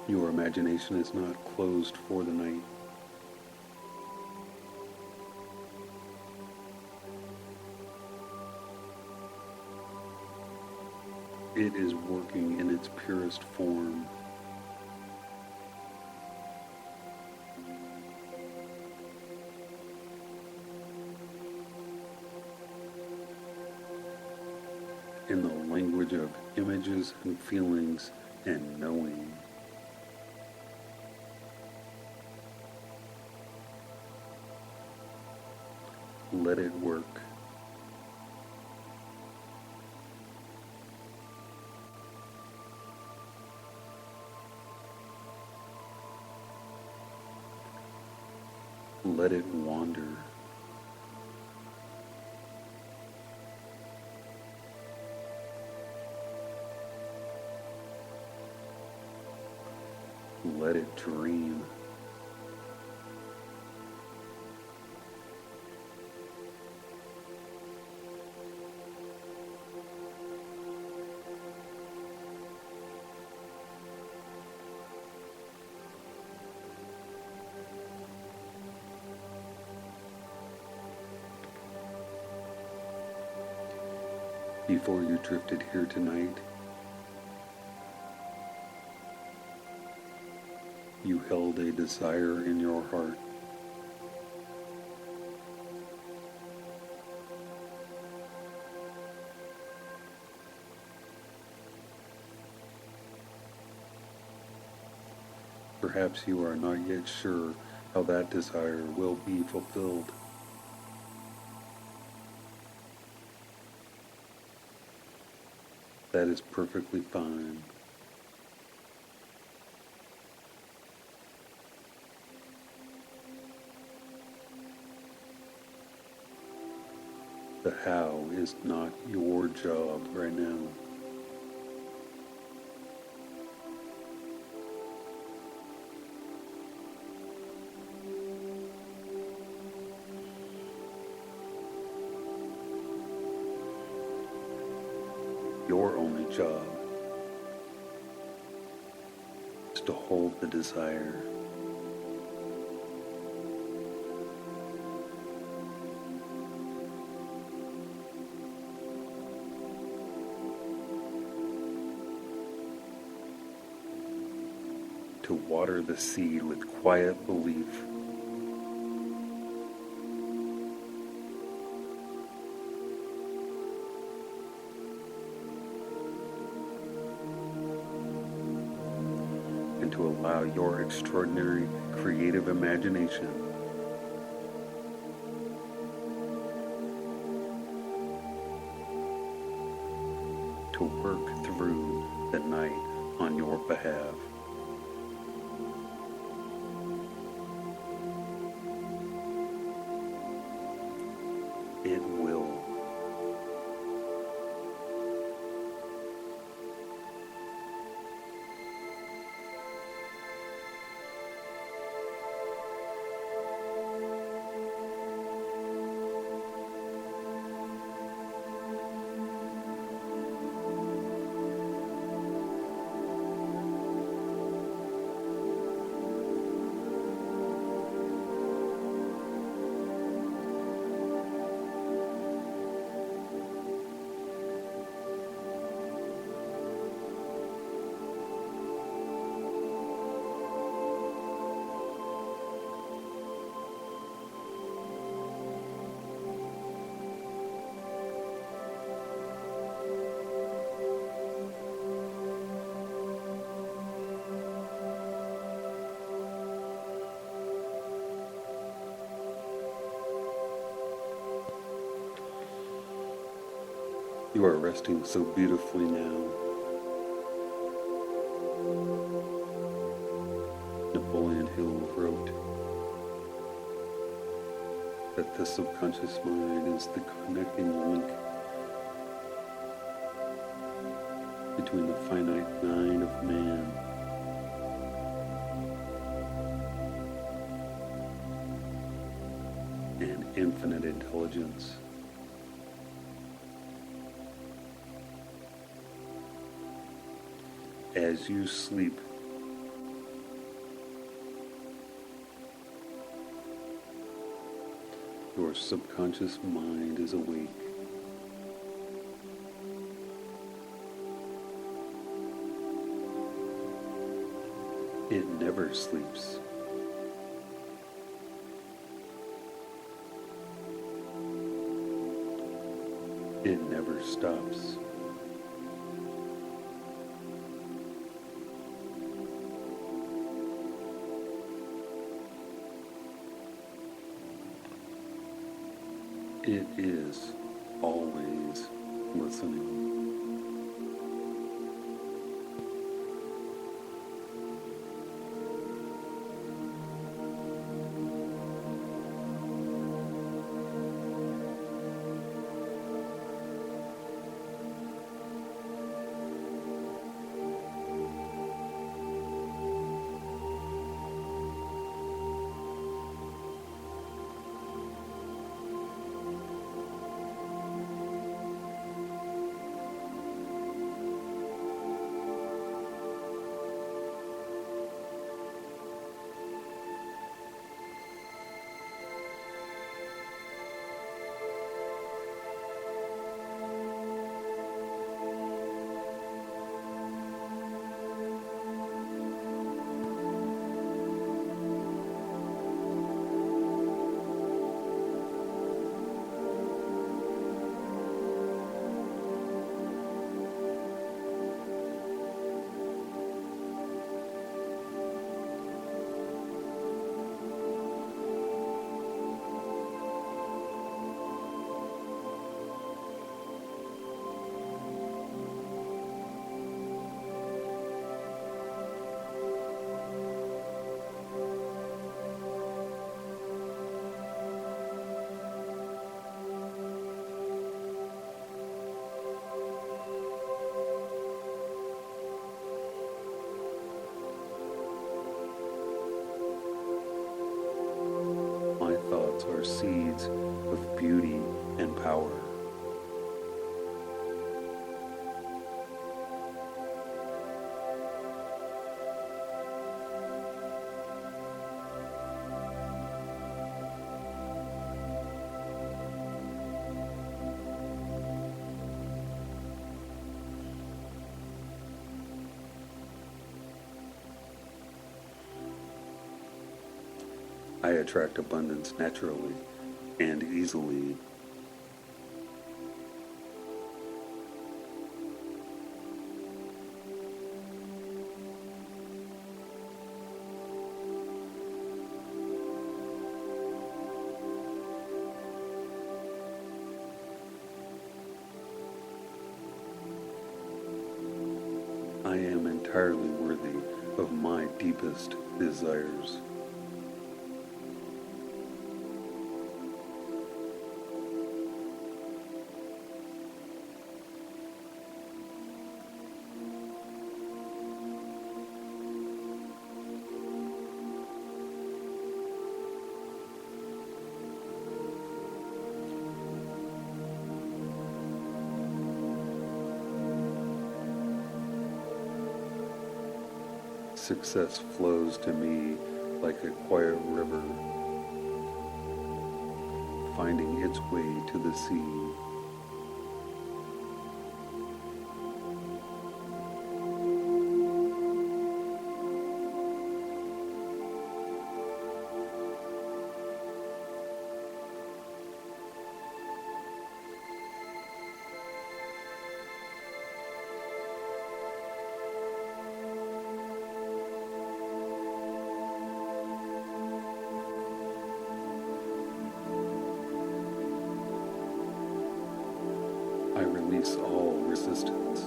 Your imagination is not closed for the night. It is working in its purest form. language of images and feelings and knowing. Let it work. Let it wander. Let it dream. Before you drifted here tonight, you held a desire in your heart. Perhaps you are not yet sure how that desire will be fulfilled. That is perfectly fine. The how is not your job right now. Your only job is to hold the desire. To water the seed with quiet belief. And to allow your extraordinary creative imagination to work through the night on your behalf. It will. You are resting so beautifully now. Napoleon Hill wrote that the subconscious mind is the connecting link between the finite mind of man and infinite intelligence. As you sleep, your subconscious mind is awake. It never sleeps. It never stops. It is always listening. My thoughts are seeds of beauty and power. I attract abundance naturally and easily. I am entirely worthy of my deepest desires. Success flows to me like a quiet river, finding its way to the sea. I release all resistance.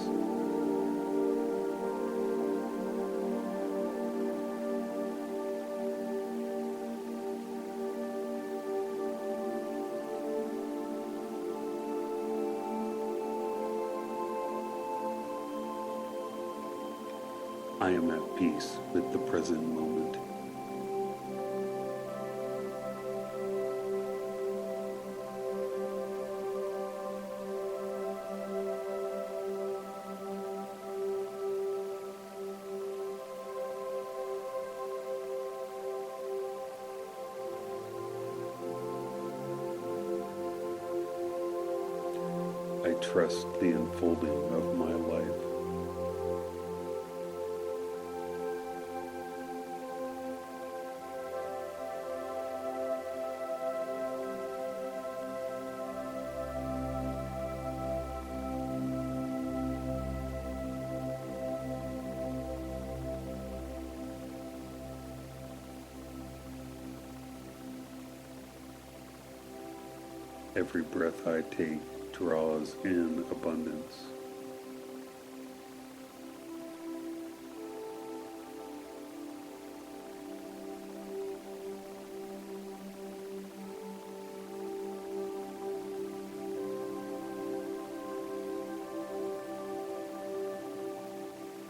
I am at peace with the present moment. I trust the unfolding of my life. Every breath I take draws in abundance.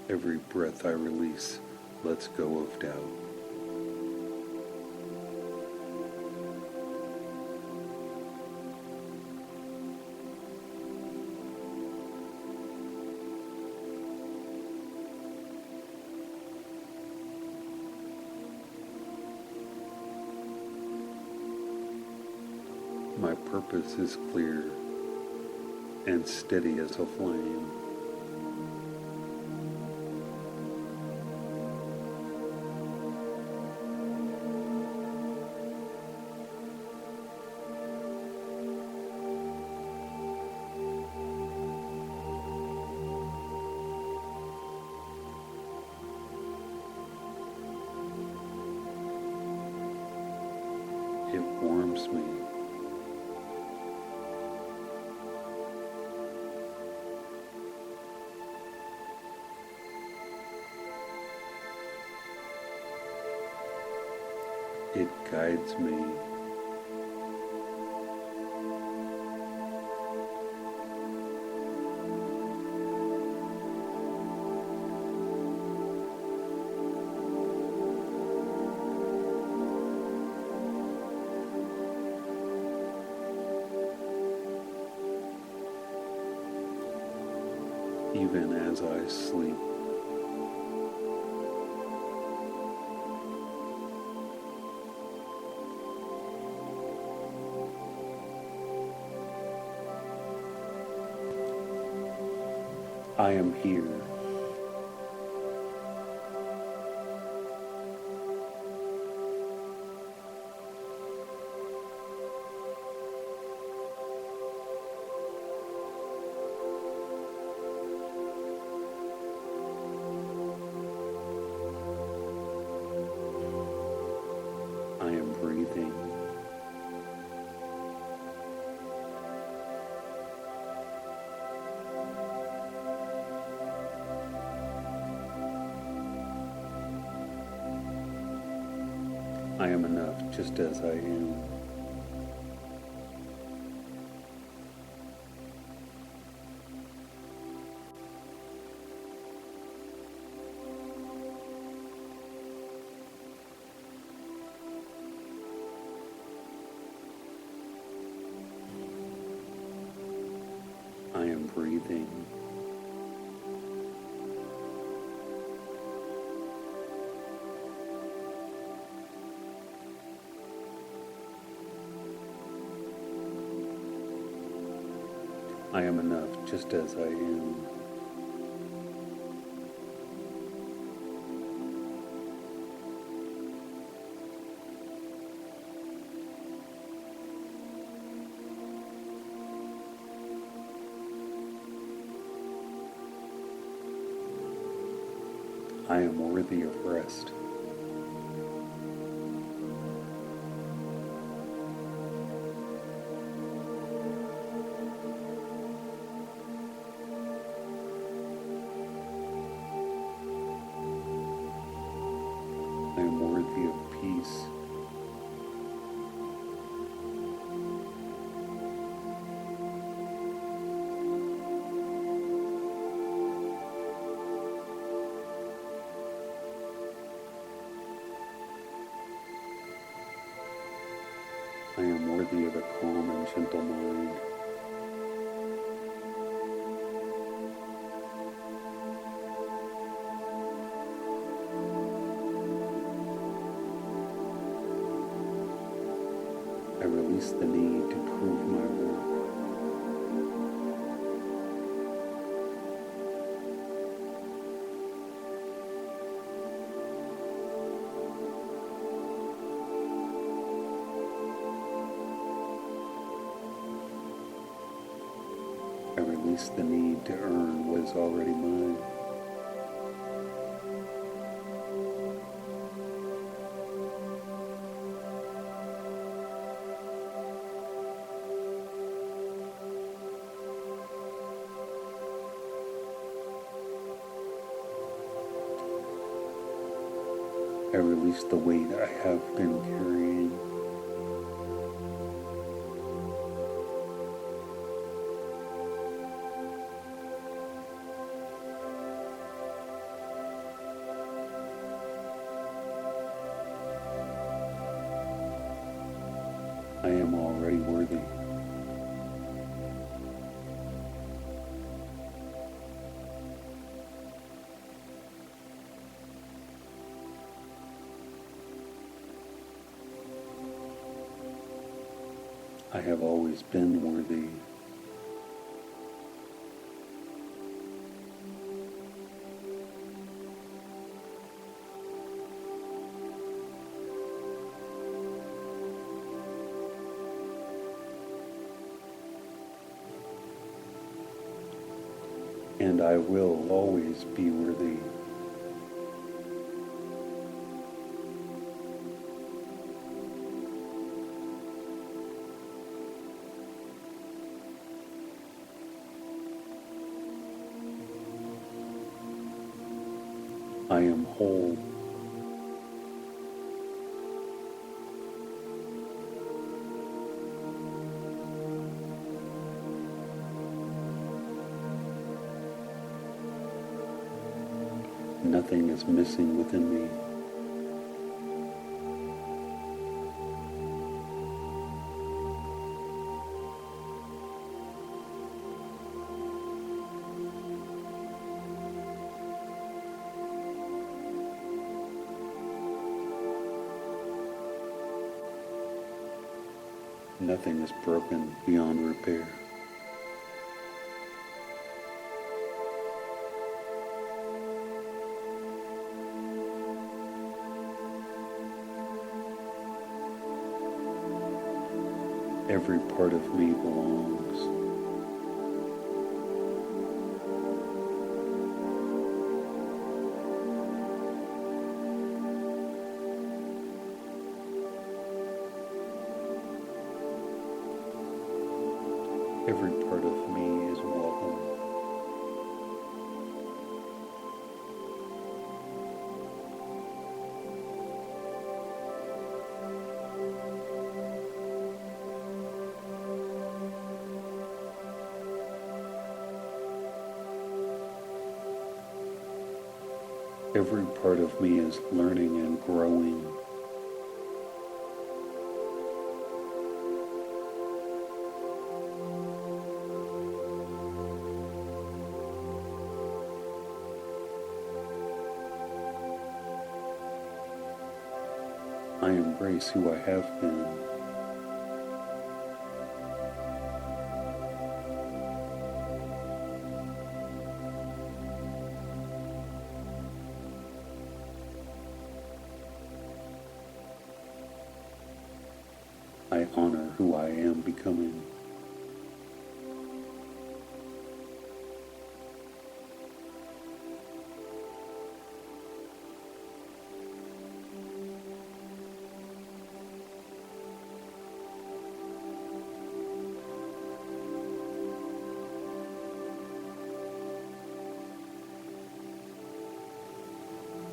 Every breath I release lets go of doubt. My purpose is clear and steady as a flame. It warms me. It guides me. Even as I sleep. I am here. I am breathing. I am enough just as I am. I am breathing. I am enough just as I am. I am worthy of rest. I am worthy of peace. I am worthy of a calm and gentle mind. I release the need to prove my worth. I release the need to earn what is already mine. I release the weight I have been carrying. I am already worthy. I have always been worthy. And I will always be worthy. I am whole. Nothing is missing within me. Nothing is broken beyond repair. Every part of me belongs. Every part of me is welcome. Every part of me is learning and growing. I embrace who I have been. I honor who I am becoming.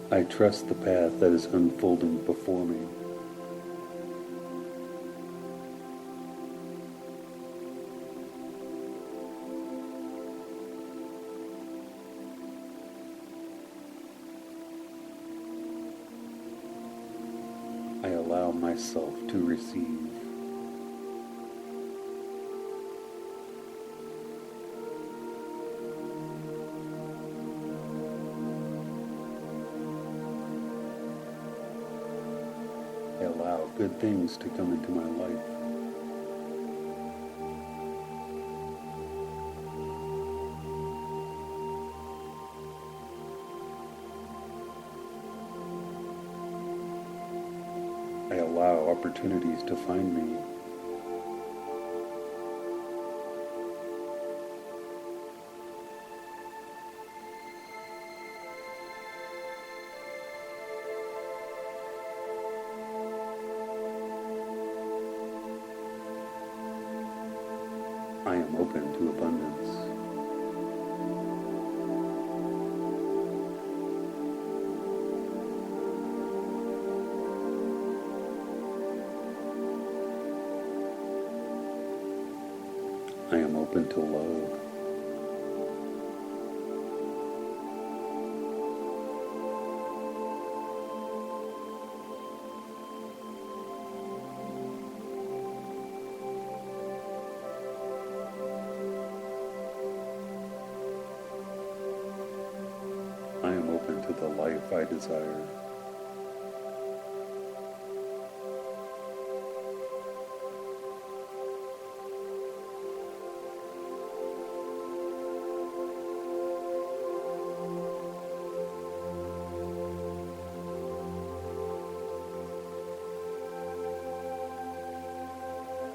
I trust the path that is unfolding before me. I allow myself to receive. I allow good things to come into my life. I allow opportunities to find me. I am open to abundance. I am open to love. I am open to the life I desire.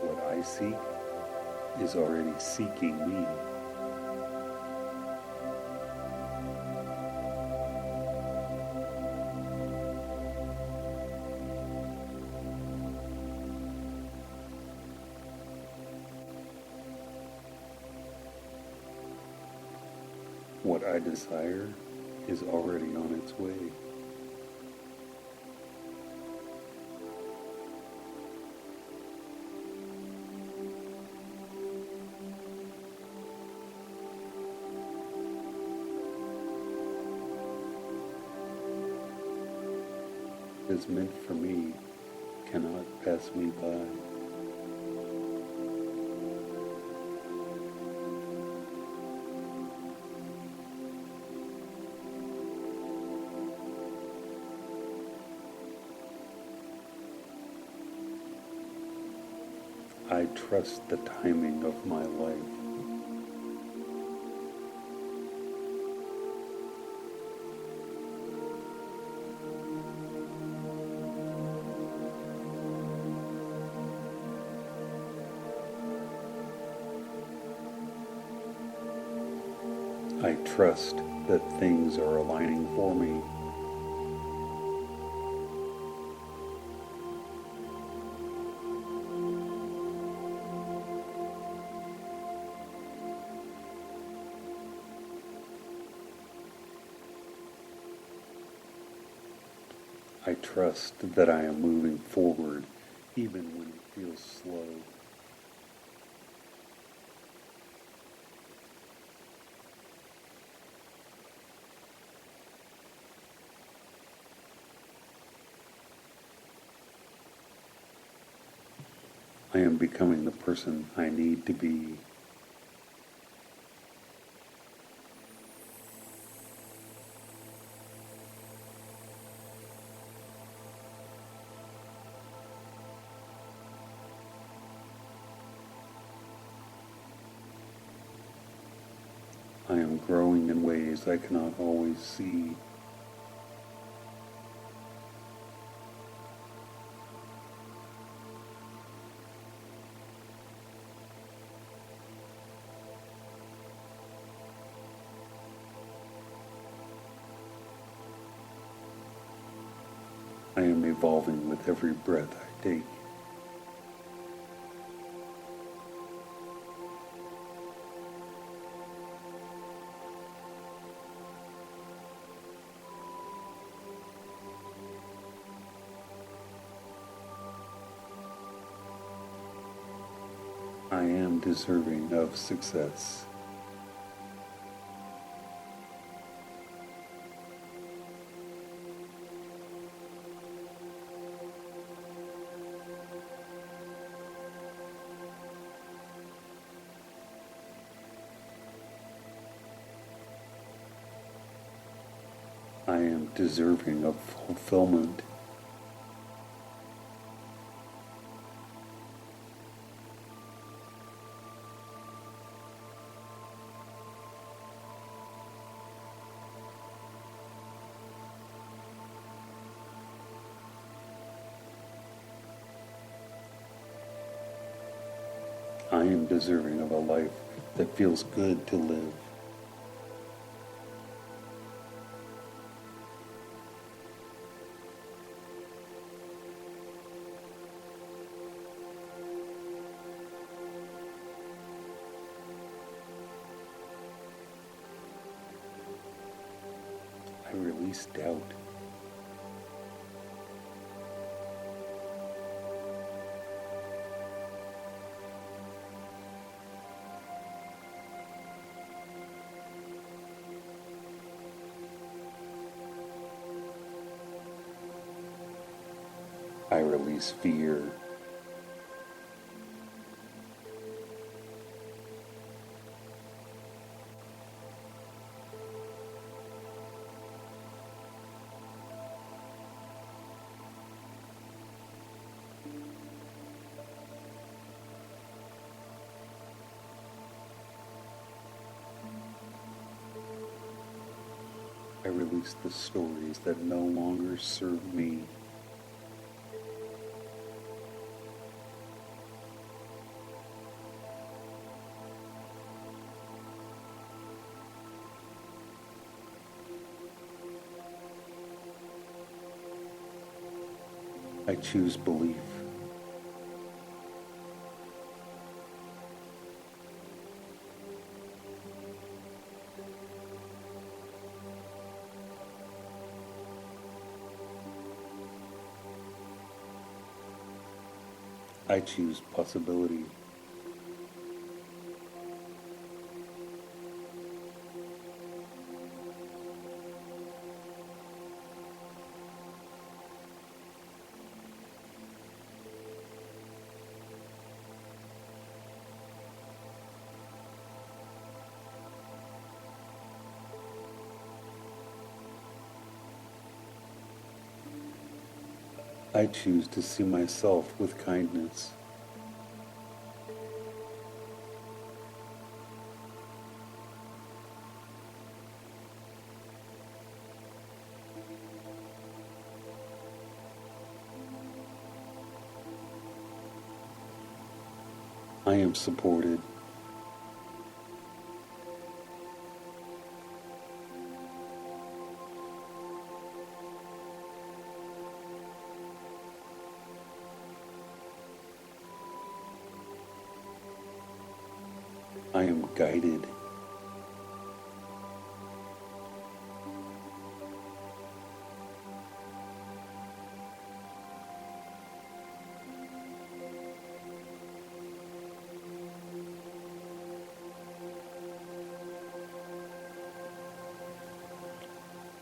What I seek is already seeking me. What I desire is already on its way. What is meant for me cannot pass me by. I trust the timing of my life. I trust that things are aligning for me. I trust that I am moving forward even when it feels slow. I am becoming the person I need to be. I am growing in ways I cannot always see. I am evolving with every breath I take. I am deserving of success. I am deserving of fulfillment. I am deserving of a life that feels good to live. I release doubt. I release fear. I release the stories that no longer serve me. I choose belief. I choose possibility. I choose to see myself with kindness. I am supported. I am guided.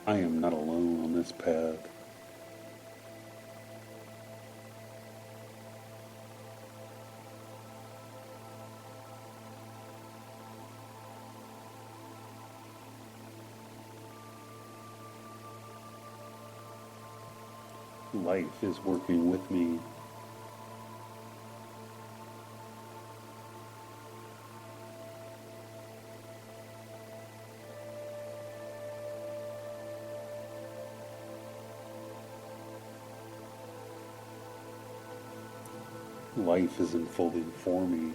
I am not alone on this path. Life is working with me. Life is unfolding for me.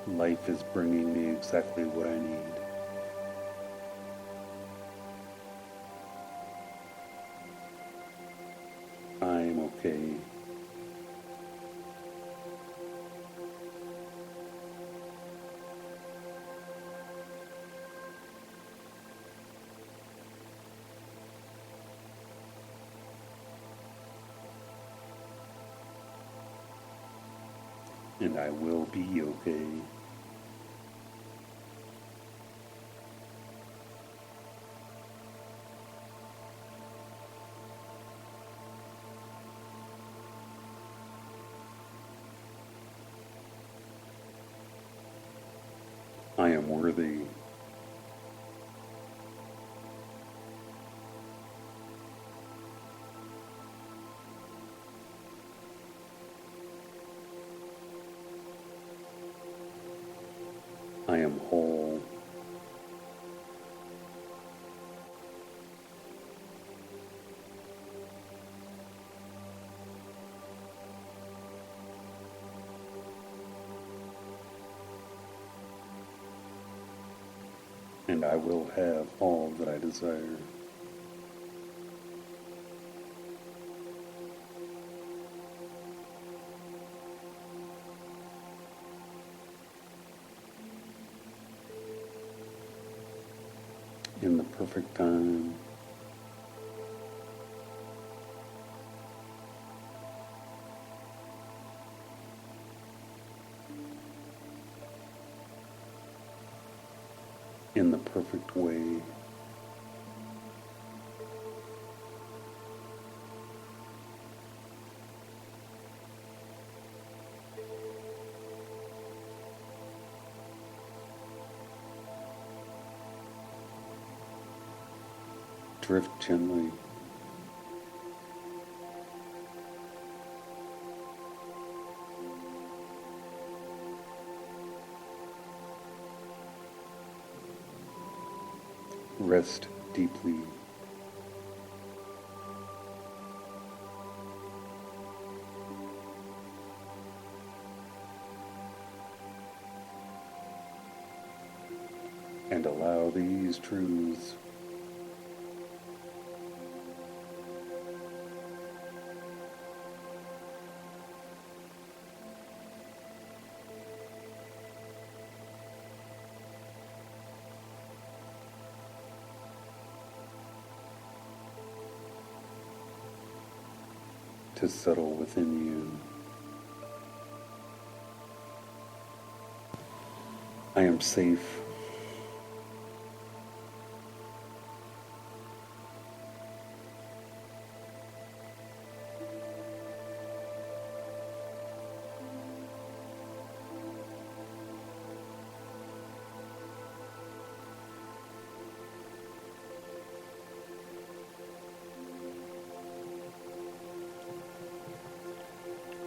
Life is bringing me exactly what I need. I'm okay. And I will be okay. I am worthy. I am whole. And I will have all that I desire. In the perfect time, in the perfect way. Drift gently. Rest deeply. And allow these truths to settle within you. I am safe.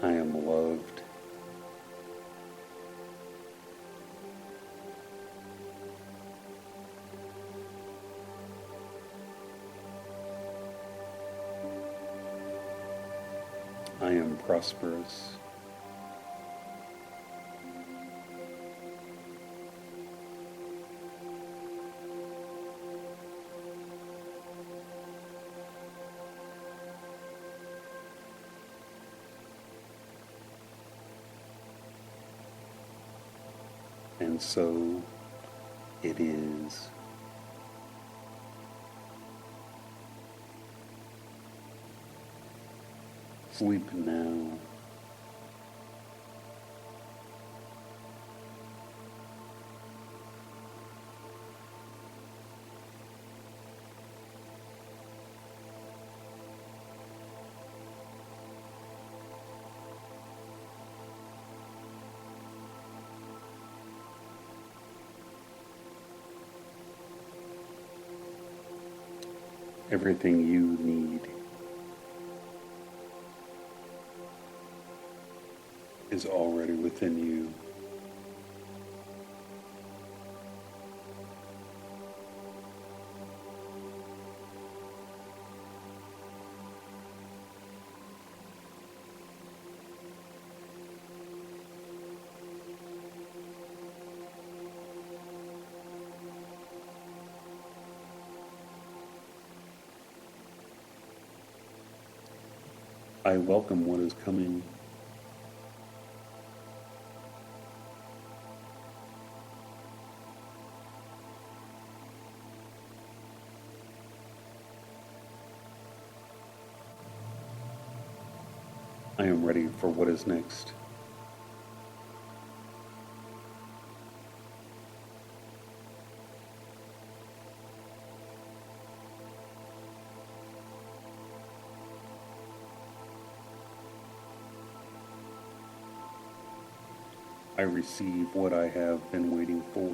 I am loved. I am prosperous. And so it is. Sleep now. Everything you need is already within you. I welcome what is coming. I am ready for what is next. I receive what I have been waiting for.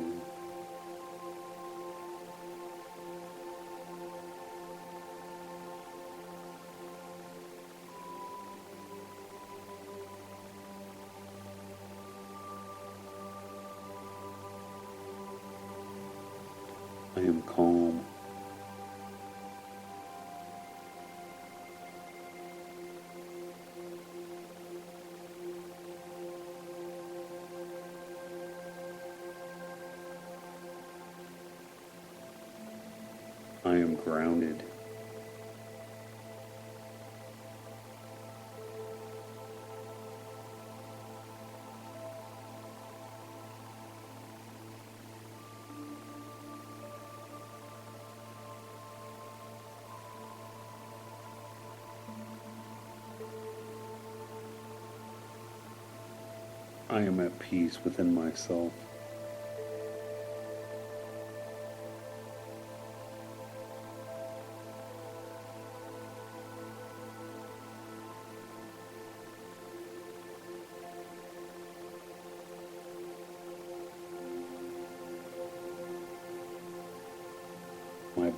I am calm. I am grounded. I am at peace within myself.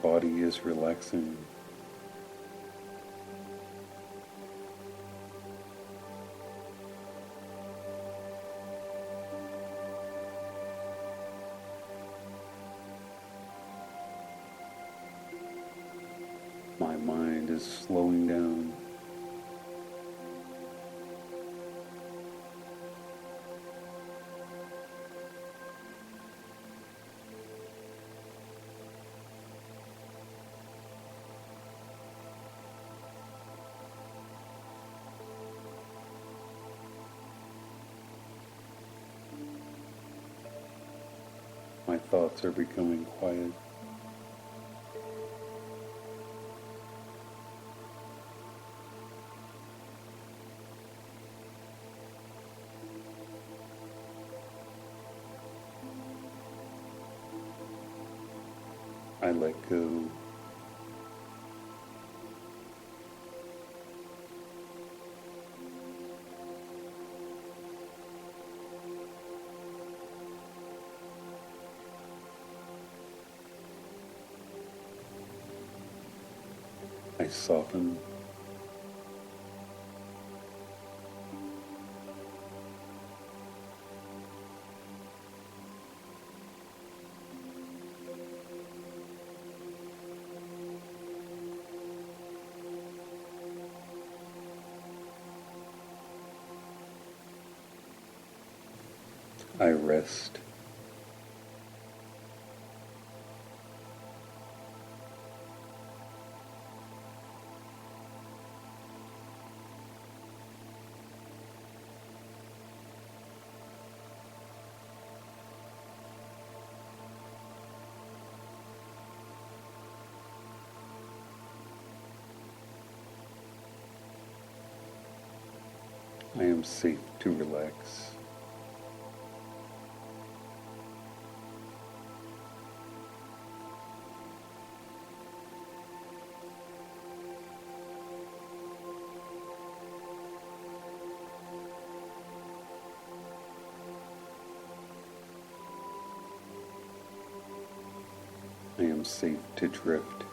body is relaxing. My mind is slowing down. My thoughts are becoming quiet. I let go. I soften. I rest. I am safe to relax. I am safe to drift.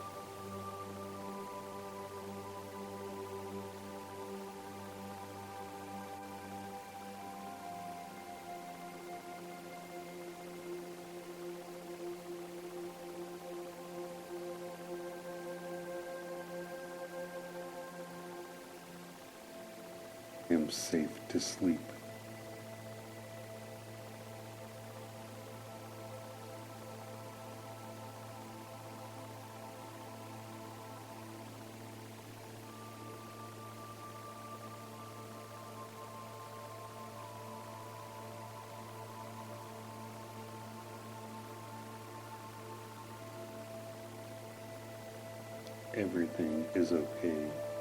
I am safe to sleep. Everything is okay.